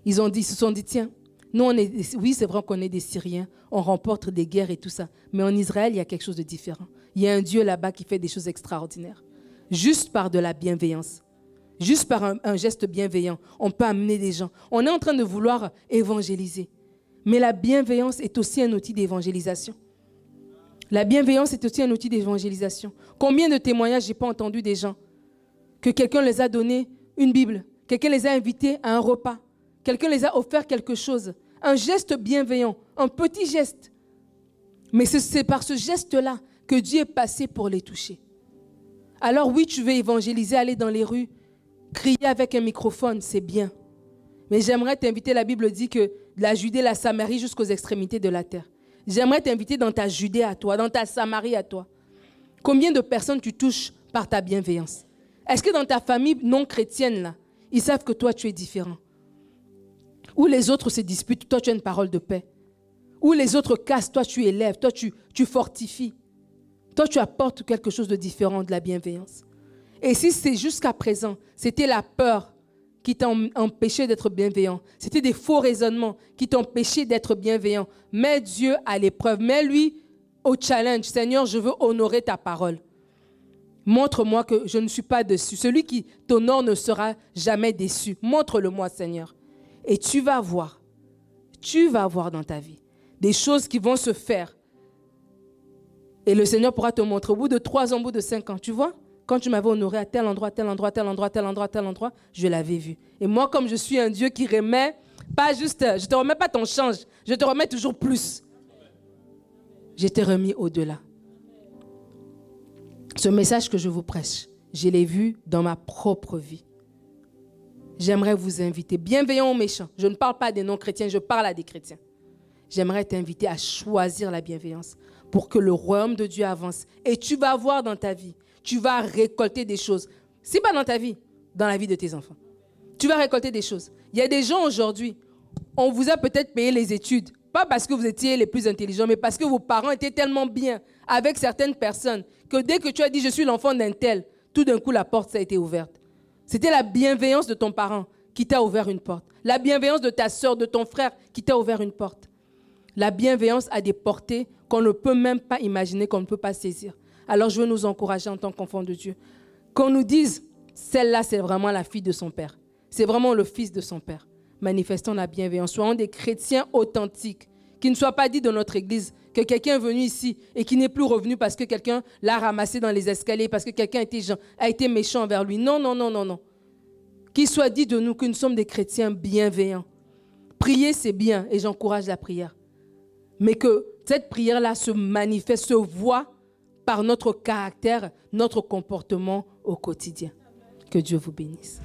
Speaker 1: Ils se sont dit, tiens, nous, oui, c'est vrai qu'on est des Syriens, on remporte des guerres et tout ça, mais en Israël, il y a quelque chose de différent. Il y a un Dieu là-bas qui fait des choses extraordinaires. Juste par de la bienveillance, juste par un geste bienveillant, on peut amener des gens. On est en train de vouloir évangéliser, mais la bienveillance est aussi un outil d'évangélisation. La bienveillance est aussi un outil d'évangélisation. Combien de témoignages je n'ai pas entendu des gens que quelqu'un les a donné une Bible, quelqu'un les a invités à un repas, quelqu'un les a offert quelque chose, Un geste bienveillant, un petit geste. Mais c'est par ce geste-là que Dieu est passé pour les toucher. Alors oui, tu veux évangéliser, aller dans les rues, crier avec un microphone, c'est bien. Mais j'aimerais t'inviter, la Bible dit que de la Judée, la Samarie, jusqu'aux extrémités de la terre. J'aimerais t'inviter dans ta Judée à toi, dans ta Samarie à toi. Combien de personnes tu touches par ta bienveillance? Est-ce que dans ta famille non chrétienne, là, ils savent que toi, tu es différent? Où les autres se disputent, toi, tu as une parole de paix. Où les autres cassent, toi, tu élèves, toi, tu fortifies. Toi, tu apportes quelque chose de différent, de la bienveillance. Et si c'est jusqu'à présent, c'était la peur qui t'a empêché d'être bienveillant, c'était des faux raisonnements qui t'ont empêché d'être bienveillant, mets Dieu à l'épreuve, mets-lui au challenge. Seigneur, je veux honorer ta parole. Montre-moi que je ne suis pas déçu. Celui qui t'honore ne sera jamais déçu. Montre-le-moi, Seigneur. Et tu vas voir dans ta vie des choses qui vont se faire. Et le Seigneur pourra te montrer au bout de 3 ans, au bout de 5 ans. Tu vois, quand tu m'avais honoré à tel endroit, tel endroit, tel endroit, tel endroit, tel endroit, je l'avais vu. Et moi, comme je suis un Dieu qui remet, pas juste, je ne te remets pas ton change, je te remets toujours plus. Je t'ai remis au-delà. Ce message que je vous prêche, je l'ai vu dans ma propre vie. J'aimerais vous inviter, bienveillants ou méchants, je ne parle pas des non-chrétiens, je parle à des chrétiens. J'aimerais t'inviter à choisir la bienveillance pour que le royaume de Dieu avance. Et tu vas voir dans ta vie, tu vas récolter des choses. Si pas dans ta vie, dans la vie de tes enfants. Tu vas récolter des choses. Il y a des gens aujourd'hui, on vous a peut-être payé les études, pas parce que vous étiez les plus intelligents, mais parce que vos parents étaient tellement bien avec certaines personnes que dès que tu as dit « je suis l'enfant d'un tel », tout d'un coup la porte ça a été ouverte. C'était la bienveillance de ton parent qui t'a ouvert une porte. La bienveillance de ta soeur, de ton frère qui t'a ouvert une porte. La bienveillance a des portées qu'on ne peut même pas imaginer, qu'on ne peut pas saisir. Alors je veux nous encourager en tant qu'enfants de Dieu. Qu'on nous dise, celle-là c'est vraiment la fille de son père. C'est vraiment le fils de son père. Manifestons la bienveillance. Soyons des chrétiens authentiques. Qu'il ne soit pas dit dans notre église que quelqu'un est venu ici et qui n'est plus revenu parce que quelqu'un l'a ramassé dans les escaliers, parce que quelqu'un a été méchant envers lui. Non, non, non, non, non. Qu'il soit dit de nous que nous sommes des chrétiens bienveillants. Prier, c'est bien et j'encourage la prière. Mais que cette prière-là se manifeste, se voit par notre caractère, notre comportement au quotidien. Que Dieu vous bénisse.